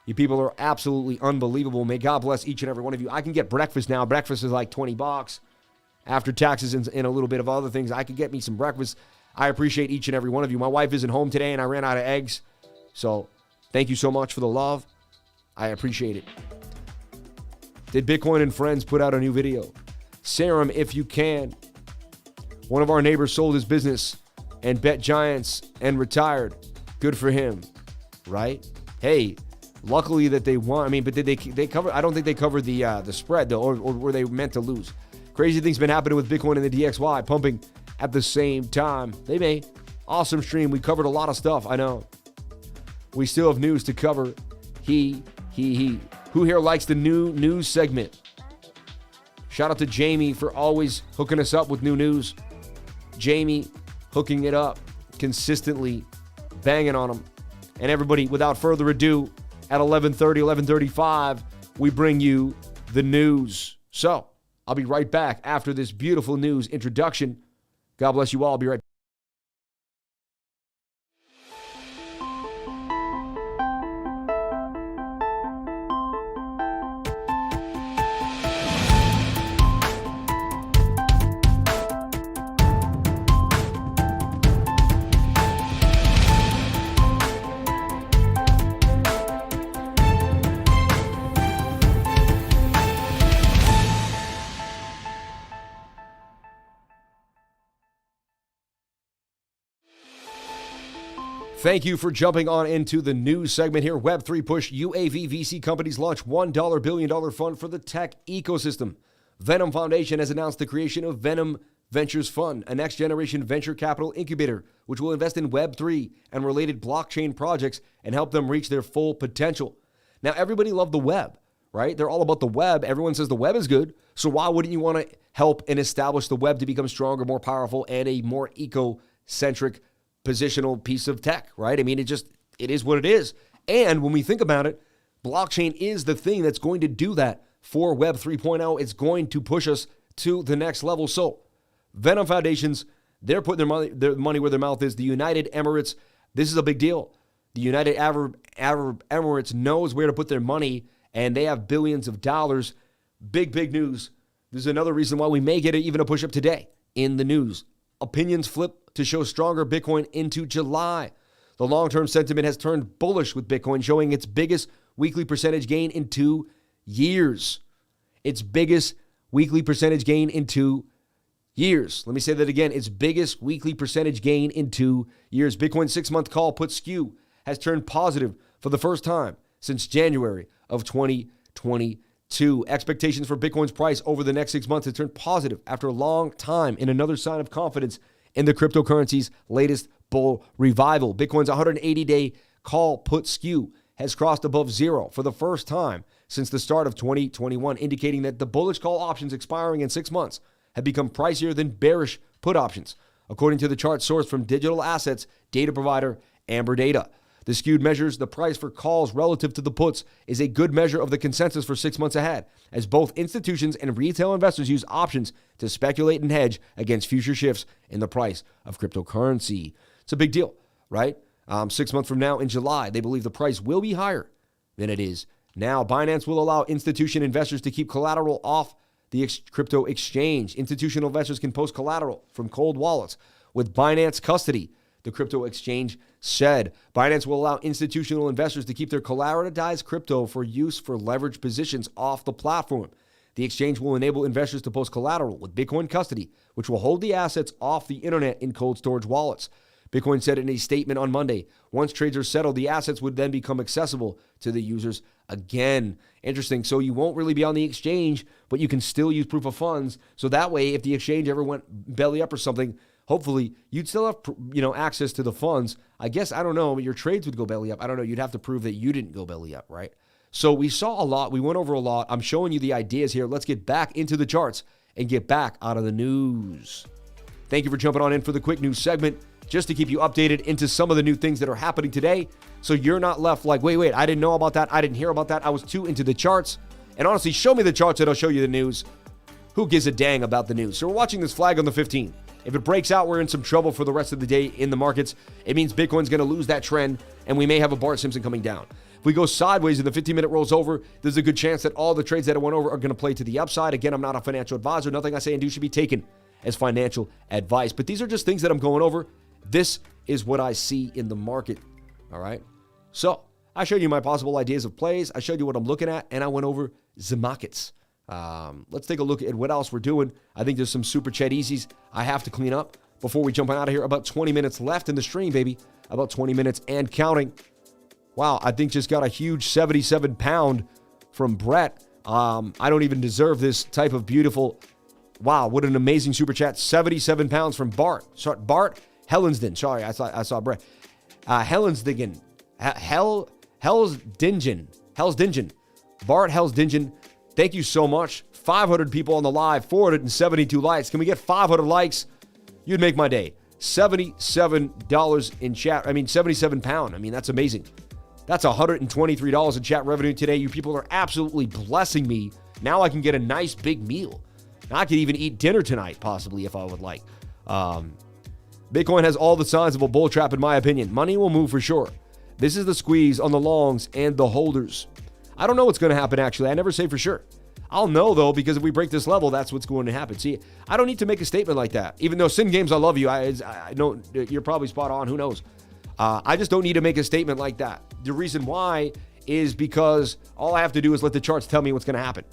You people are absolutely unbelievable. May God bless each and every one of you. I can get breakfast now. Breakfast is like $20. After taxes and a little bit of other things, I could get me some breakfast. I appreciate each and every one of you. My wife isn't home today, and I ran out of eggs. So thank you so much for the love. I appreciate it. Did Bitcoin and Friends put out a new video? Serum, if you can. One of our neighbors sold his business and bet giants and retired. Good for him, right? Hey, luckily that they won. I mean, but did they cover? I don't think they covered the spread though, or were they meant to lose? Crazy things been happening with Bitcoin and the DXY pumping at the same time. They may. Awesome stream. We covered a lot of stuff. I know. We still have news to cover. He. Who here likes the new news segment? Shout out to Jamie for always hooking us up with new news. Jamie hooking it up consistently, banging on them. And everybody, without further ado, at 11:35, we bring you the news. So, I'll be right back after this beautiful news introduction. God bless you all. I'll be right back. Thank you for jumping on into the news segment here. Web3 push. UAV VC companies launch $1 billion fund for the tech ecosystem. Venom Foundation has announced the creation of Venom Ventures Fund, a next-generation venture capital incubator, which will invest in Web3 and related blockchain projects and help them reach their full potential. Now, everybody loved the web, right? They're all about the web. Everyone says the web is good. So why wouldn't you want to help and establish the web to become stronger, more powerful, and a more eco-centric positional piece of tech, right? I mean, it is what it is. And when we think about it, blockchain is the thing that's going to do that for Web 3.0. It's going to push us to the next level. So Venom Foundations, they're putting their money where their mouth is. The United Emirates, this is a big deal. The United Arab Emirates knows where to put their money, and they have billions of dollars. Big news. There's another reason why we may get even a push-up today in the news. Opinions flip to show stronger Bitcoin into July. The long-term sentiment has turned bullish with Bitcoin showing its biggest weekly percentage gain in 2 years. Its biggest weekly percentage gain in 2 years. Let me say that again. Its biggest weekly percentage gain in 2 years. Bitcoin's 6-month call put skew has turned positive for the first time since January of 2022. Expectations for Bitcoin's price over the next 6 months have turned positive after a long time in another sign of confidence in the cryptocurrency's latest bull revival. Bitcoin's 180-day call put skew has crossed above zero for the first time since the start of 2021, indicating that the bullish call options expiring in 6 months have become pricier than bearish put options, according to the chart sourced from digital assets data provider Amber Data. The skewed measures the price for calls relative to the puts is a good measure of the consensus for 6 months ahead, as both institutions and retail investors use options to speculate and hedge against future shifts in the price of cryptocurrency. It's a big deal, right? 6 months from now in July, they believe the price will be higher than it is now. Binance will allow institution investors to keep collateral off the crypto exchange. Institutional investors can post collateral from cold wallets with Binance custody, the crypto exchange said. Binance will allow institutional investors to keep their collateralized crypto for use for leverage positions off the platform. The exchange will enable investors to post collateral with Bitcoin custody, which will hold the assets off the internet in cold storage wallets. Bitcoin said in a statement on Monday, once trades are settled, the assets would then become accessible to the users again. Interesting. So you won't really be on the exchange, but you can still use proof of funds. So that way, if the exchange ever went belly up or something, hopefully you'd still have, access to the funds. I guess, I don't know, your trades would go belly up. I don't know. You'd have to prove that you didn't go belly up, right? So we saw a lot. We went over a lot. I'm showing you the ideas here. Let's get back into the charts and get back out of the news. Thank you for jumping on in for the quick news segment, just to keep you updated into some of the new things that are happening today. So you're not left like, wait, I didn't know about that. I didn't hear about that. I was too into the charts. And honestly, show me the charts and I'll show you the news. Who gives a dang about the news? So we're watching this flag on the 15th. If it breaks out, we're in some trouble for the rest of the day in the markets. It means Bitcoin's going to lose that trend, and we may have a Bart Simpson coming down. If we go sideways and the 15-minute rolls over, there's a good chance that all the trades that went over are going to play to the upside. Again, I'm not a financial advisor. Nothing I say and do should be taken as financial advice. But these are just things that I'm going over. This is what I see in the market, all right? So I showed you my possible ideas of plays. I showed you what I'm looking at, and I went over the markets. Let's take a look at what else we're doing. I think there's some super chat easies I have to clean up before we jump out of here. About 20 minutes left in the stream, baby. About 20 minutes and counting. Wow, I think just got a huge 77 pound from Brett. I don't even deserve this type of beautiful. Wow, what an amazing super chat. 77 pounds from Bart. Sorry, Bart Helensden. Sorry, I saw Brett. Helensdingen. Hellsdingen. Bart Hellsdingen. Thank you so much. 500 people on the live, 472 likes. Can we get 500 likes? You'd make my day. $77 in chat. 77 pound. That's amazing. That's $123 in chat revenue today. You people are absolutely blessing me. Now I can get a nice big meal. I could even eat dinner tonight, possibly, if I would like. Bitcoin has all the signs of a bull trap, in my opinion. Money will move for sure. This is the squeeze on the longs and the holders. I don't know what's going to happen, actually. I never say for sure. I'll know, though, because if we break this level, that's what's going to happen. See, I don't need to make a statement like that. Even though Sin Games, I love you. I know you're probably spot on. Who knows? I just don't need to make a statement like that. The reason why is because all I have to do is let the charts tell me what's going to happen.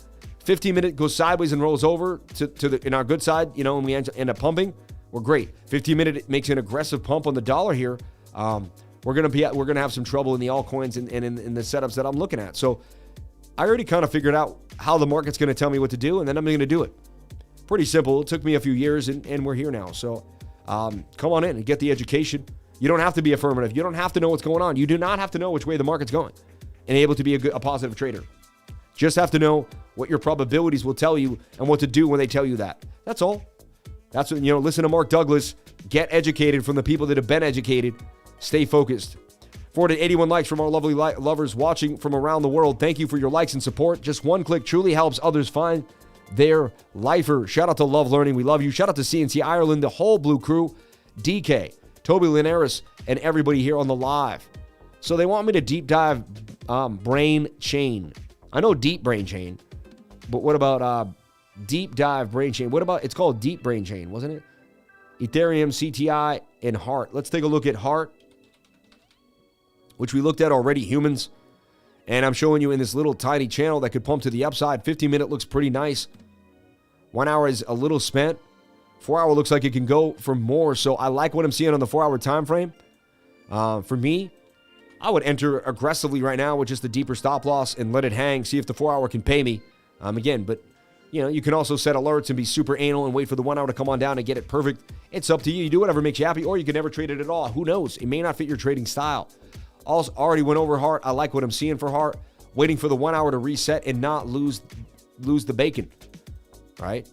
15-minute goes sideways and rolls over to in our good side, you know, and we end up pumping. We're great. 15-minute makes an aggressive pump on the dollar here. We're gonna have some trouble in the altcoins and in the setups that I'm looking at. So I already kind of figured out how the market's going to tell me what to do, and then I'm going to do it. Pretty simple. It took me a few years, and we're here now. So come on in and get the education. You don't have to be affirmative. You don't have to know what's going on. You do not have to know which way the market's going and able to be a positive trader. Just have to know what your probabilities will tell you and what to do when they tell you that. That's all. That's what, listen to Mark Douglas. Get educated from the people that have been educated. Stay focused. 481 likes from our lovely lovers watching from around the world. Thank you for your likes and support. Just one click truly helps others find their lifer. Shout out to Love Learning. We love you. Shout out to CNC Ireland, the whole Blue Crew, DK, Toby Linares, and everybody here on the live. So they want me to deep dive brain chain. I know deep brain chain, but what about deep dive brain chain? What about, it's called deep brain chain, wasn't it? Ethereum, CTI, and Heart. Let's take a look at Heart, which we looked at already, humans. And I'm showing you in this little tiny channel that could pump to the upside. 15-minute looks pretty nice. 1 hour is a little spent. 4 hour looks like it can go for more. So I like what I'm seeing on the 4 hour time frame. For me, I would enter aggressively right now with just the deeper stop loss and let it hang. See if the 4 hour can pay me. Again, but you can also set alerts and be super anal and wait for the 1 hour to come on down and get it perfect. It's up to you. You do whatever makes you happy, or you can never trade it at all. Who knows? It may not fit your trading style. Also, already went over Heart. I like what I'm seeing for Heart. Waiting for the 1 hour to reset and not lose the bacon. All right?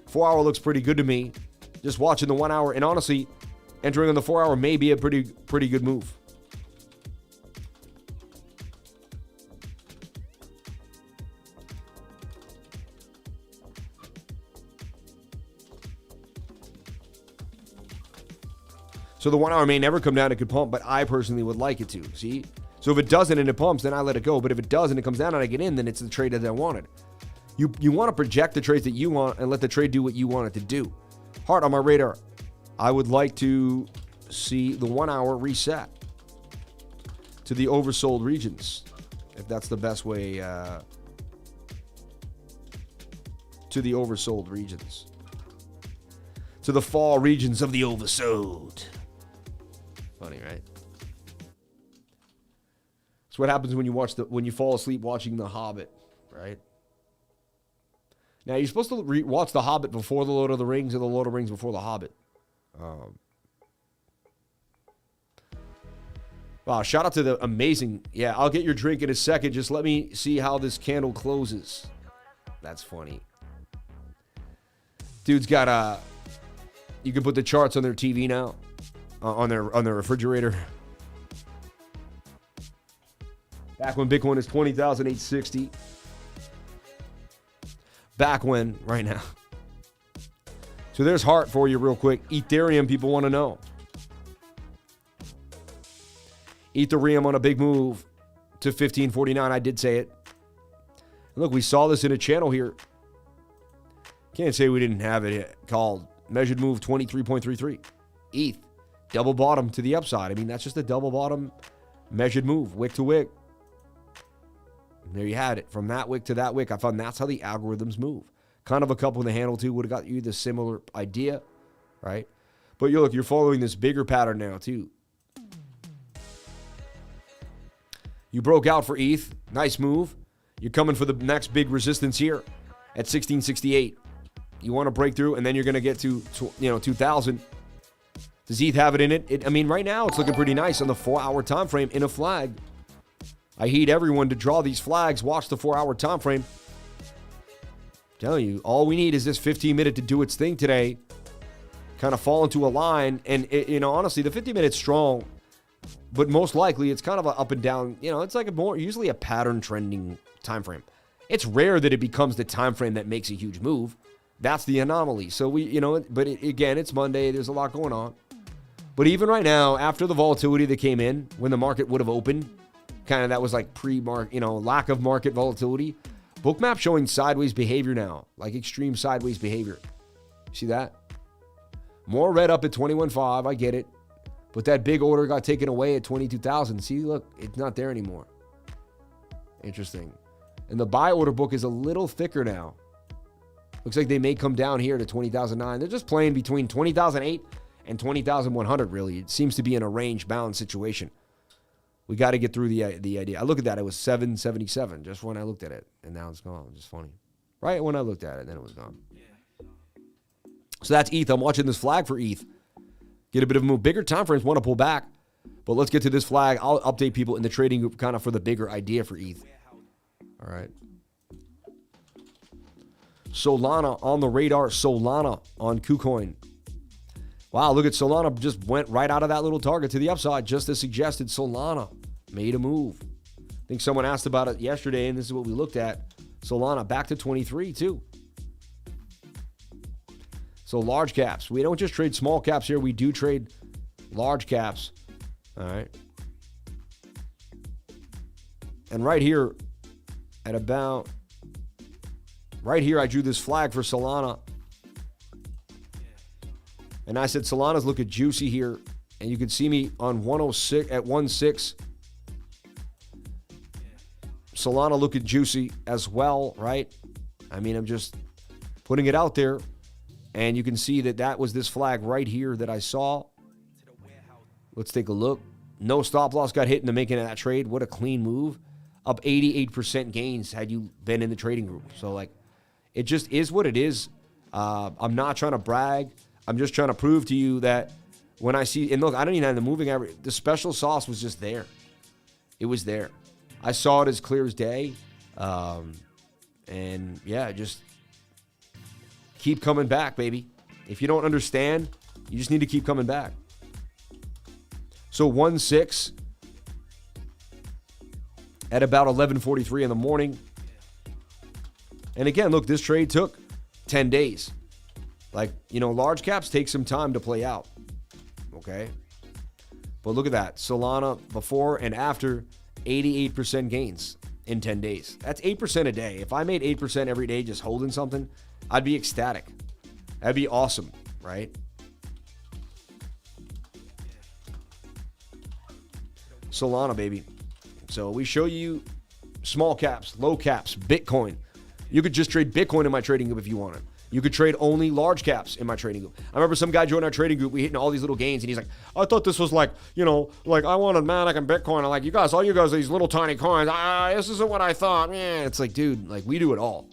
4 hour looks pretty good to me. Just watching the 1 hour, and honestly, entering on the 4 hour may be a pretty good move. So the 1 hour may never come down, it could pump, but I personally would like it to, see? So if it doesn't and it pumps, then I let it go. But if it does and it comes down and I get in, then it's the trade that I wanted. You want to project the trades that you want and let the trade do what you want it to do. Heart on my radar. I would like to see the 1 hour reset to the oversold regions, if that's the best way, to the oversold regions. To the fall regions of the oversold. Funny, right? That's what happens when you fall asleep watching The Hobbit, right? Now you're supposed to watch The Hobbit before the Lord of the Rings, or the Lord of the Rings before The Hobbit. Wow! Shout out to the amazing. Yeah, I'll get your drink in a second. Just let me see how this candle closes. That's funny. Dude's got you can put the charts on their TV now. On their refrigerator. Back when Bitcoin is 20,860. Back when, right now. So there's Heart for you real quick. Ethereum, people want to know. Ethereum on a big move to 1549. I did say it. Look, we saw this in a channel here. Can't say we didn't have it called measured move 23.33. ETH. Double bottom to the upside. I mean, that's just a double bottom measured move, wick to wick. And there you had it. From that wick to that wick, I found that's how the algorithms move. Kind of a couple in the handle, too, would have got you the similar idea, right? But you're following this bigger pattern now, too. You broke out for ETH. Nice move. You're coming for the next big resistance here at 1668. You want to break through, and then you're going to get to 2,000. Does ETH have it in it? I mean, right now it's looking pretty nice on the 4 hour time frame in a flag. I heed everyone to draw these flags. Watch the 4 hour time frame. I'm telling you, all we need is this 15-minute to do its thing today. Kind of fall into a line, and honestly, the 50-minute's strong, but most likely it's kind of an up and down. It's like usually a pattern trending time frame. It's rare that it becomes the time frame that makes a huge move. That's the anomaly. So again, it's Monday. There's a lot going on. But even right now, after the volatility that came in, when the market would have opened, kind of that was like pre-market, lack of market volatility. BOOKMAP showing sideways behavior now, like extreme sideways behavior. See that? More red up at 21.5. I get it. But that big order got taken away at 22,000. See, look, it's not there anymore. Interesting. And the buy order book is a little thicker now. Looks like they may come down here to 20,009. They're just playing between 20,008 and 20,100, really. It seems to be in a range-bound situation. We got to get through the idea. I look at that. It was 777 just when I looked at it. And now it's gone. Just funny. Right when I looked at it, then it was gone. So that's ETH. I'm watching this flag for ETH. Get a bit of a move. Bigger time frames want to pull back. But let's get to this flag. I'll update people in the trading group kind of for the bigger idea for ETH. All right. Solana on the radar. Solana on KuCoin. Wow, look at Solana just went right out of that little target to the upside, just as suggested. Solana made a move. I think someone asked about it yesterday, and this is what we looked at. Solana back to 23 too. So large caps. We don't just trade small caps here. We do trade large caps. All right. And right here, I drew this flag for Solana. And I said, Solana's looking juicy here. And you can see me on 106 at 1.6. Solana looking juicy as well, right? I mean, I'm just putting it out there. And you can see that was this flag right here that I saw. Let's take a look. No stop loss got hit in the making of that trade. What a clean move. Up 88% gains had you been in the trading group. So, like, it just is what it is. I'm not trying to brag. I'm just trying to prove to you that when I see, and look, I don't even have the moving average. The special sauce was just there. It was there. I saw it as clear as day. And yeah, just keep coming back, baby. If you don't understand, you just need to keep coming back. So 1.6 at about 11:43 in the morning. And again, look, this trade took 10 days. Like, large caps take some time to play out. Okay? But look at that. Solana before and after, 88% gains in 10 days. That's 8% a day. If I made 8% every day just holding something, I'd be ecstatic. That'd be awesome, right? Solana, baby. So we show you small caps, low caps, Bitcoin. You could just trade Bitcoin in my trading group if you wanted. You could trade only large caps in my trading group. I remember some guy joined our trading group. We hitting all these little gains, and he's like, I thought this was like, like I wanted Matic and Bitcoin. I'm like, all you guys are these little tiny coins. This isn't what I thought. Yeah, it's like, dude, like we do it all.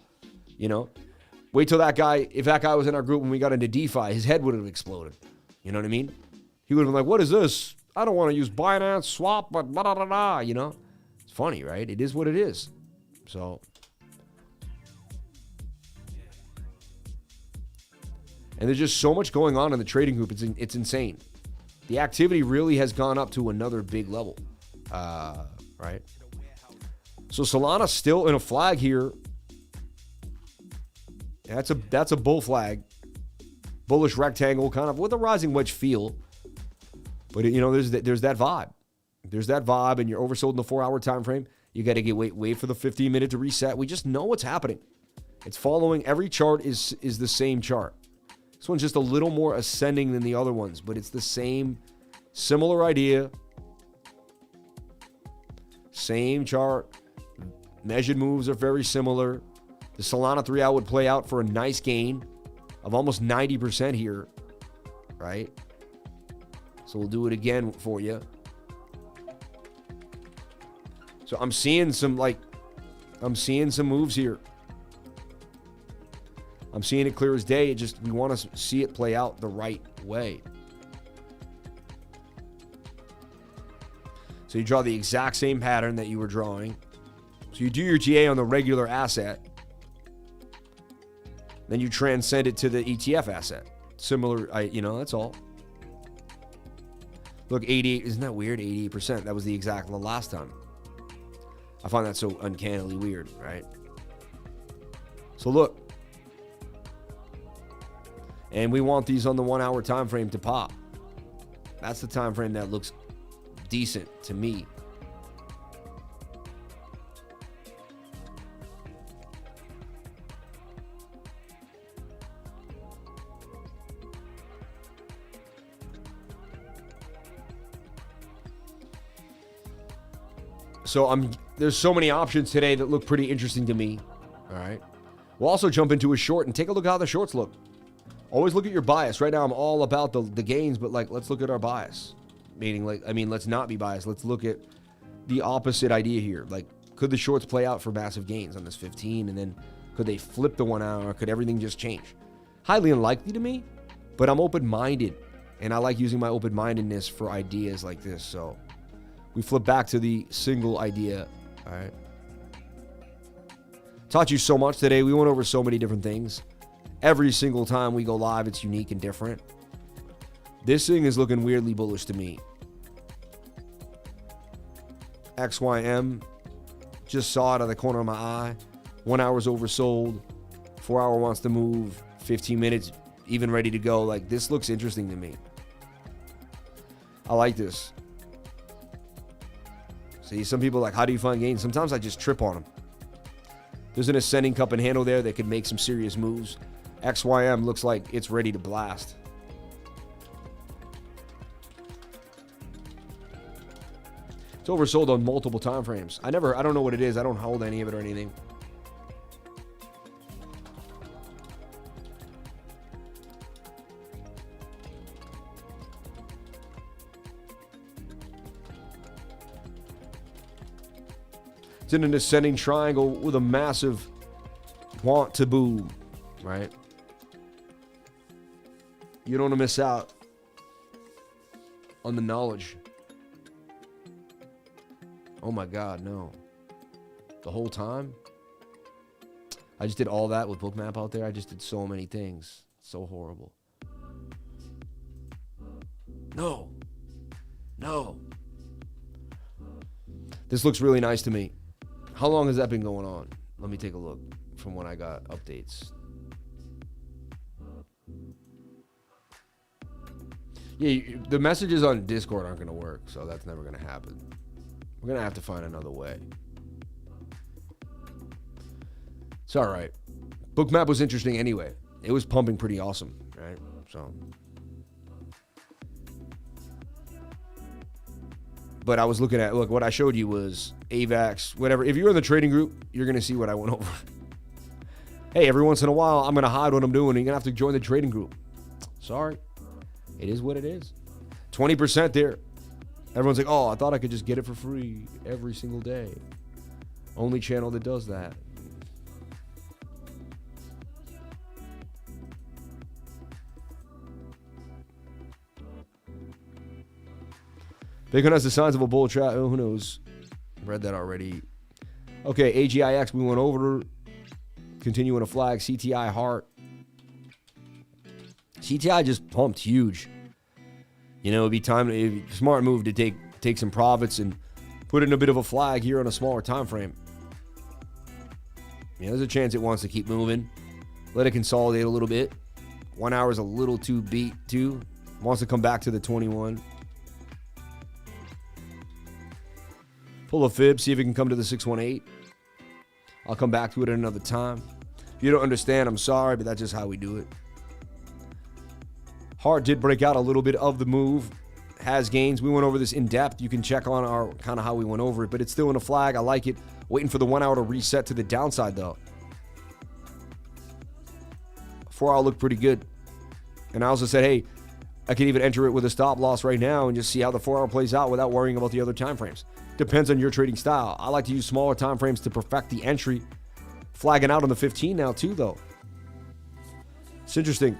Wait till that guy, if that guy was in our group when we got into DeFi, his head would have exploded. You know what I mean? He would have been like, what is this? I don't want to use Binance, Swap, but blah, blah, blah, blah, It's funny, right? It is what it is. So. And there's just so much going on in the trading group. It's insane. The activity really has gone up to another big level. Right? So Solana's still in a flag here. That's a bull flag. Bullish rectangle, kind of with a rising wedge feel. But there's that vibe. There's that vibe, and you're oversold in the 4-hour time frame. You got to wait for the 15-minute to reset. We just know what's happening. It's following. Every chart is the same chart. This one's just a little more ascending than the other ones, but it's the same, similar idea. Same chart. Measured moves are very similar. The Solana 3-hour would play out for a nice gain of almost 90% here, right? So we'll do it again for you. So I'm seeing some moves here. I'm seeing it clear as day. We want to see it play out the right way. So you draw the exact same pattern that you were drawing. So you do your GA on the regular asset. Then you transcend it to the ETF asset. Similar, that's all. Look, 88, isn't that weird? 88%. That was the last time. I find that so uncannily weird, right? So look. And we want these on the 1 hour time frame to pop. That's the time frame that looks decent to me. So there's so many options today that look pretty interesting to me. All right. We'll also jump into a short and take a look at how the shorts look. Always look at your bias. Right now I'm all about the gains, but like let's look at our bias. Meaning let's not be biased. Let's look at the opposite idea here. Like, could the shorts play out for massive gains on this 15, and then could they flip the 1 hour, or could everything just change? Highly unlikely to me, but I'm open-minded, and I like using my open-mindedness for ideas like this. So we flip back to the single idea. All right. Taught you so much today. We went over so many different things. Every single time we go live, it's unique and different. This thing is looking weirdly bullish to me. XYM, just saw it out of the corner of my eye. 1 hour's oversold. 4 hour wants to move. 15 minutes, even ready to go. Like, this looks interesting to me. I like this. See, some people are like, how do you find gains? Sometimes I just trip on them. There's an ascending cup and handle there that could make some serious moves. XYM looks like it's ready to blast. It's oversold on multiple time frames. I don't know what it is. I don't hold any of it or anything. It's in an ascending triangle with a massive want to boom, right? You don't want to miss out on the knowledge. Oh my God, no. The whole time? I just did all that with BOOKMAP out there. I just did so many things. So horrible. No. No. This looks really nice to me. How long has that been going on? Let me take a look from when I got updates. Yeah, the messages on Discord aren't going to work, so that's never going to happen. We're going to have to find another way. It's all right. BOOKMAP was interesting anyway. It was pumping pretty awesome, right? So, but I was looking at, look, what I showed you was AVAX, whatever. If you're in the trading group, you're going to see what I went over. Hey, every once in a while, I'm going to hide what I'm doing. You're going to have to join the trading group. Sorry. It is what it is. 20% there. Everyone's like, oh, I thought I could just get it for free every single day. Only channel that does that. Bitcoin has the signs of a bull trap. Oh, who knows? Read that already. Okay, AGIX, we went over. Continuing a flag. CTI heart. CTI just pumped huge. You know, it'd be time, smart move to take some profits and put in a bit of a flag here on a smaller time frame. You know, there's a chance it wants to keep moving. Let it consolidate a little bit. 1 hour is a little too beat too. Wants to come back to the 21. Pull a fib, see if it can come to the 618. I'll come back to it at another time. If you don't understand, I'm sorry, but that's just how we do it. Heart did break out a little bit of the move. Has gains. We went over this in depth. You can check on our kind of how we went over it, but it's still in a flag. I like it. Waiting for the 1 hour to reset to the downside though. 4 hour looked pretty good. And I also said, hey, I could even enter it with a stop loss right now and just see how the 4 hour plays out without worrying about the other time frames. Depends on your trading style. I like to use smaller time frames to perfect the entry. Flagging out on the 15 now too though. It's interesting.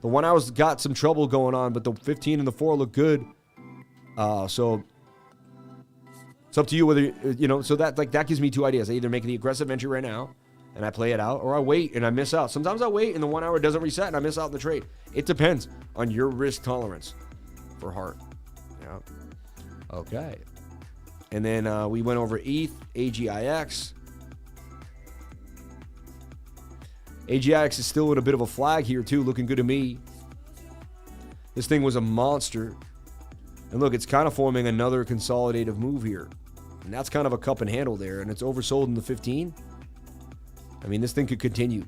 The 1 hour's got some trouble going on, but the 15 and the 4 look good. So it's up to you whether, you know, so that gives me two ideas. I either make the aggressive entry right now and I play it out, or I wait and I miss out. Sometimes I wait and the 1 hour doesn't reset and I miss out on the trade. It depends on your risk tolerance for heart. Yeah. Okay. And then we went over ETH, AGIX. AGIX is still in a bit of a flag here too, looking good to me. This thing was a monster. And look, it's kind of forming another consolidative move here. And that's kind of a cup and handle there, and it's oversold in the 15. I mean, this thing could continue.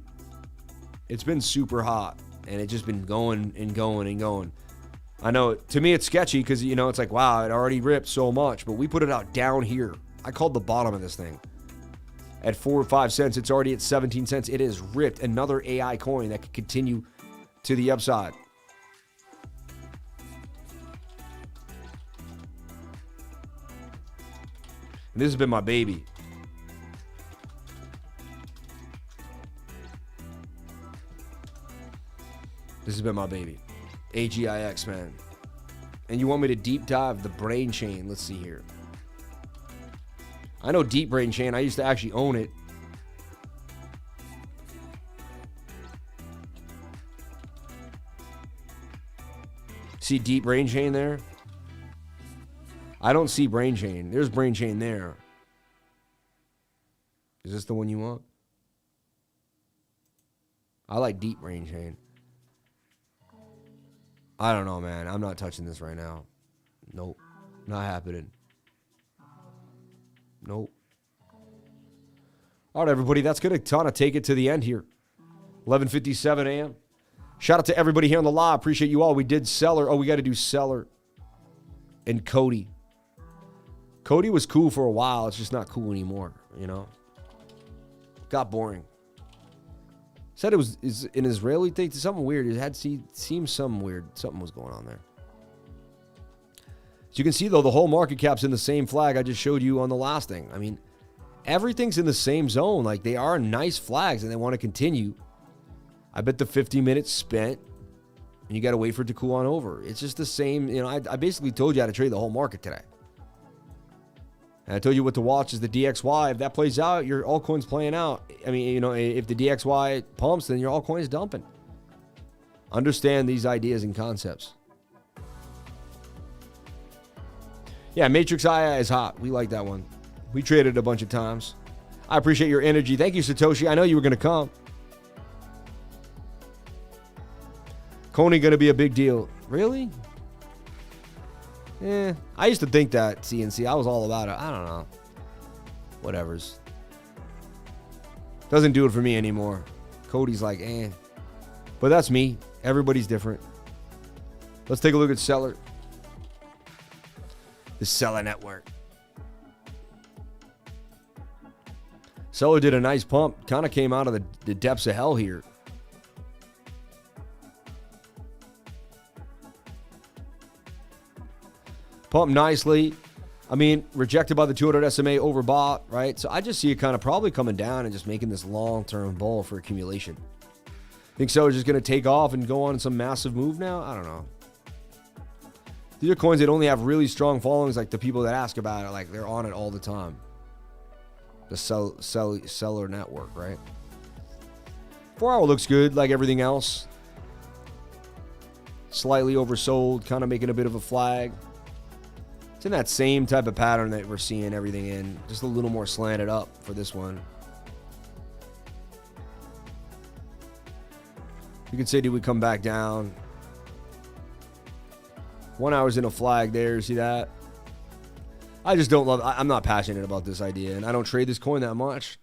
It's been super hot, and it's just been going and going and going. I know, to me, it's sketchy because, you know, it's like, wow, it already ripped so much, but we put it out down here. I called the bottom of this thing. At 4 or 5 cents, it's already at 17 cents. It has ripped another AI coin that could continue to the upside. And this has been my baby. This has been my baby. AGIX, man. And you want me to deep dive the brain chain? Let's see here. I know deep brain chain. I used to actually own it. See deep brain chain there? I don't see brain chain. There's brain chain there. Is this the one you want? I like deep brain chain. I don't know, man. I'm not touching this right now. Nope. Not happening. Nope. All right, everybody. That's going to kind of take it to the end here. 11:57 a.m. Shout out to everybody here on the live. Appreciate you all. We did CELR. Oh, we got to do CELR and Cody. Cody was cool for a while. It's just not cool anymore, you know? Got boring. Said it was an Israeli thing. Something weird. It had seemed something weird. Something was going on there. So you can see, though, the whole market cap's in the same flag I just showed you on the last thing. I mean, everything's in the same zone. Like, they are nice flags, and they want to continue. I bet the 50 minutes spent, and you got to wait for it to cool on over. It's just the same. You know, I basically told you how to trade the whole market today. And I told you what to watch is the DXY. If that plays out, your altcoin's playing out. I mean, you know, if the DXY pumps, then your altcoin's dumping. Understand these ideas and concepts. Yeah, Matrix II is hot. We like that one. We traded a bunch of times. I appreciate your energy. Thank you, Satoshi. I know you were going to come. Coney going to be a big deal. Really? I used to think that, CNC. I was all about it. I don't know. Whatever's. Doesn't do it for me anymore. Cody's like, But that's me. Everybody's different. Let's take a look at CELR. The CELR network. CELR did a nice pump. Kind of came out of the depths of hell here. Pump nicely. I mean, rejected by the 200 SMA, overbought, right? So I just see it kind of probably coming down and just making this long-term bull for accumulation. Think so? Just going to take off and go on some massive move now? I don't know. These are coins that only have really strong followings, like the people that ask about it, like they're on it all the time. The CELR network, right? 4 hour looks good, like everything else. Slightly oversold, kind of making a bit of a flag. It's in that same type of pattern that we're seeing everything in. Just a little more slanted up for this one. You could say, did we come back down? 1 hour's in a flag there. See that? I just don't love. I'm not passionate about this idea, and I don't trade this coin that much.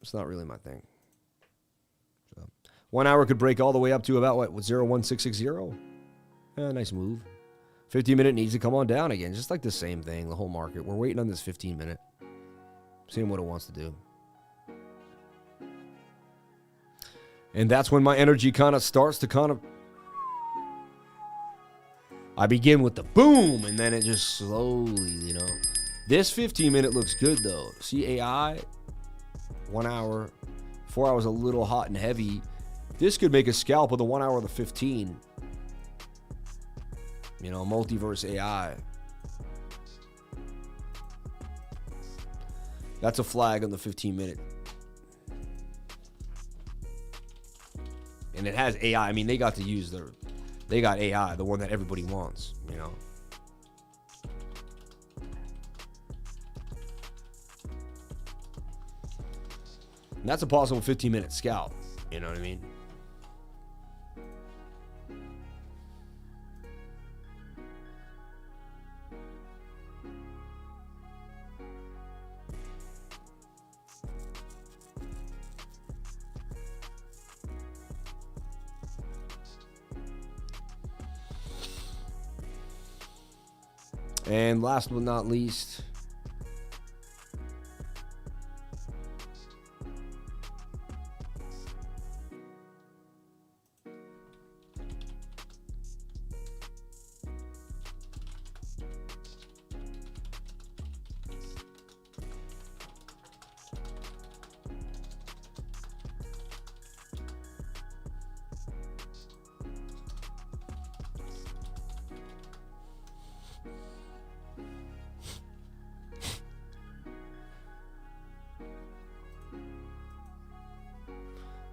It's not really my thing. So, 1 hour could break all the way up to about what 0.1660. Nice move. 15-minute needs to come on down again. Just like the same thing, the whole market. We're waiting on this 15-minute. Seeing what it wants to do. And that's when my energy kind of starts to kind of... I begin with the boom, and then it just slowly, you know. This 15-minute looks good, though. See AI? 1 hour. 4 hours a little hot and heavy. This could make a scalp of the 1 hour of the 15. You know, multiverse AI. That's a flag on the 15-minute. And it has AI. I mean, they got to use they got AI, the one that everybody wants, you know. And that's a possible 15-minute scalp. You know what I mean? And last but not least,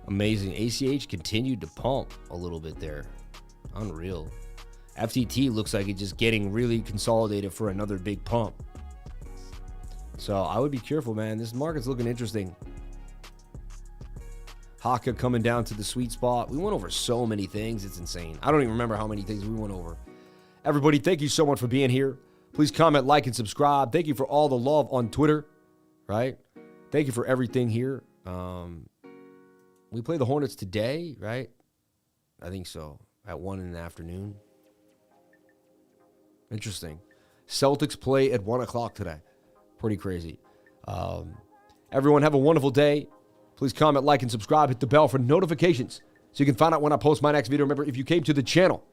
amazing. ACH continued to pump a little bit there. Unreal. FTT looks like it's just getting really consolidated for another big pump. So I would be careful, man. This market's looking interesting. HAKA coming down to the sweet spot. We went over so many things. It's insane. I don't even remember how many things we went over. Everybody, thank you so much for being here. Please comment, like, and subscribe. Thank you for all the love on Twitter, right? Thank you for everything here. We play the Hornets today, right? I think so. At 1 in the afternoon. Interesting. Celtics play at 1 o'clock today. Pretty crazy. Everyone have a wonderful day. Please comment, like, and subscribe. Hit the bell for notifications so you can find out when I post my next video. Remember, if you came to the channel,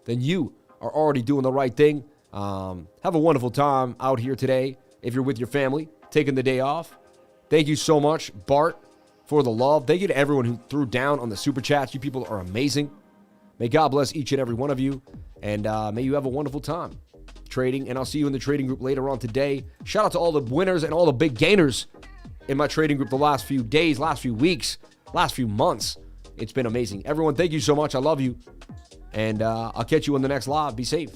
then you are already doing the right thing. Have a wonderful time out here today. If you're with your family, taking the day off. Thank you so much, Bart, for the love. Thank you to everyone who threw down on the super chats. You people are amazing. May God bless each and every one of you. And may you have a wonderful time trading. And I'll see you in the trading group later on today. Shout out to all the winners and all the big gainers in my trading group the last few days, last few weeks, last few months. It's been amazing. Everyone, thank you so much. I love you. And I'll catch you on the next live. Be safe.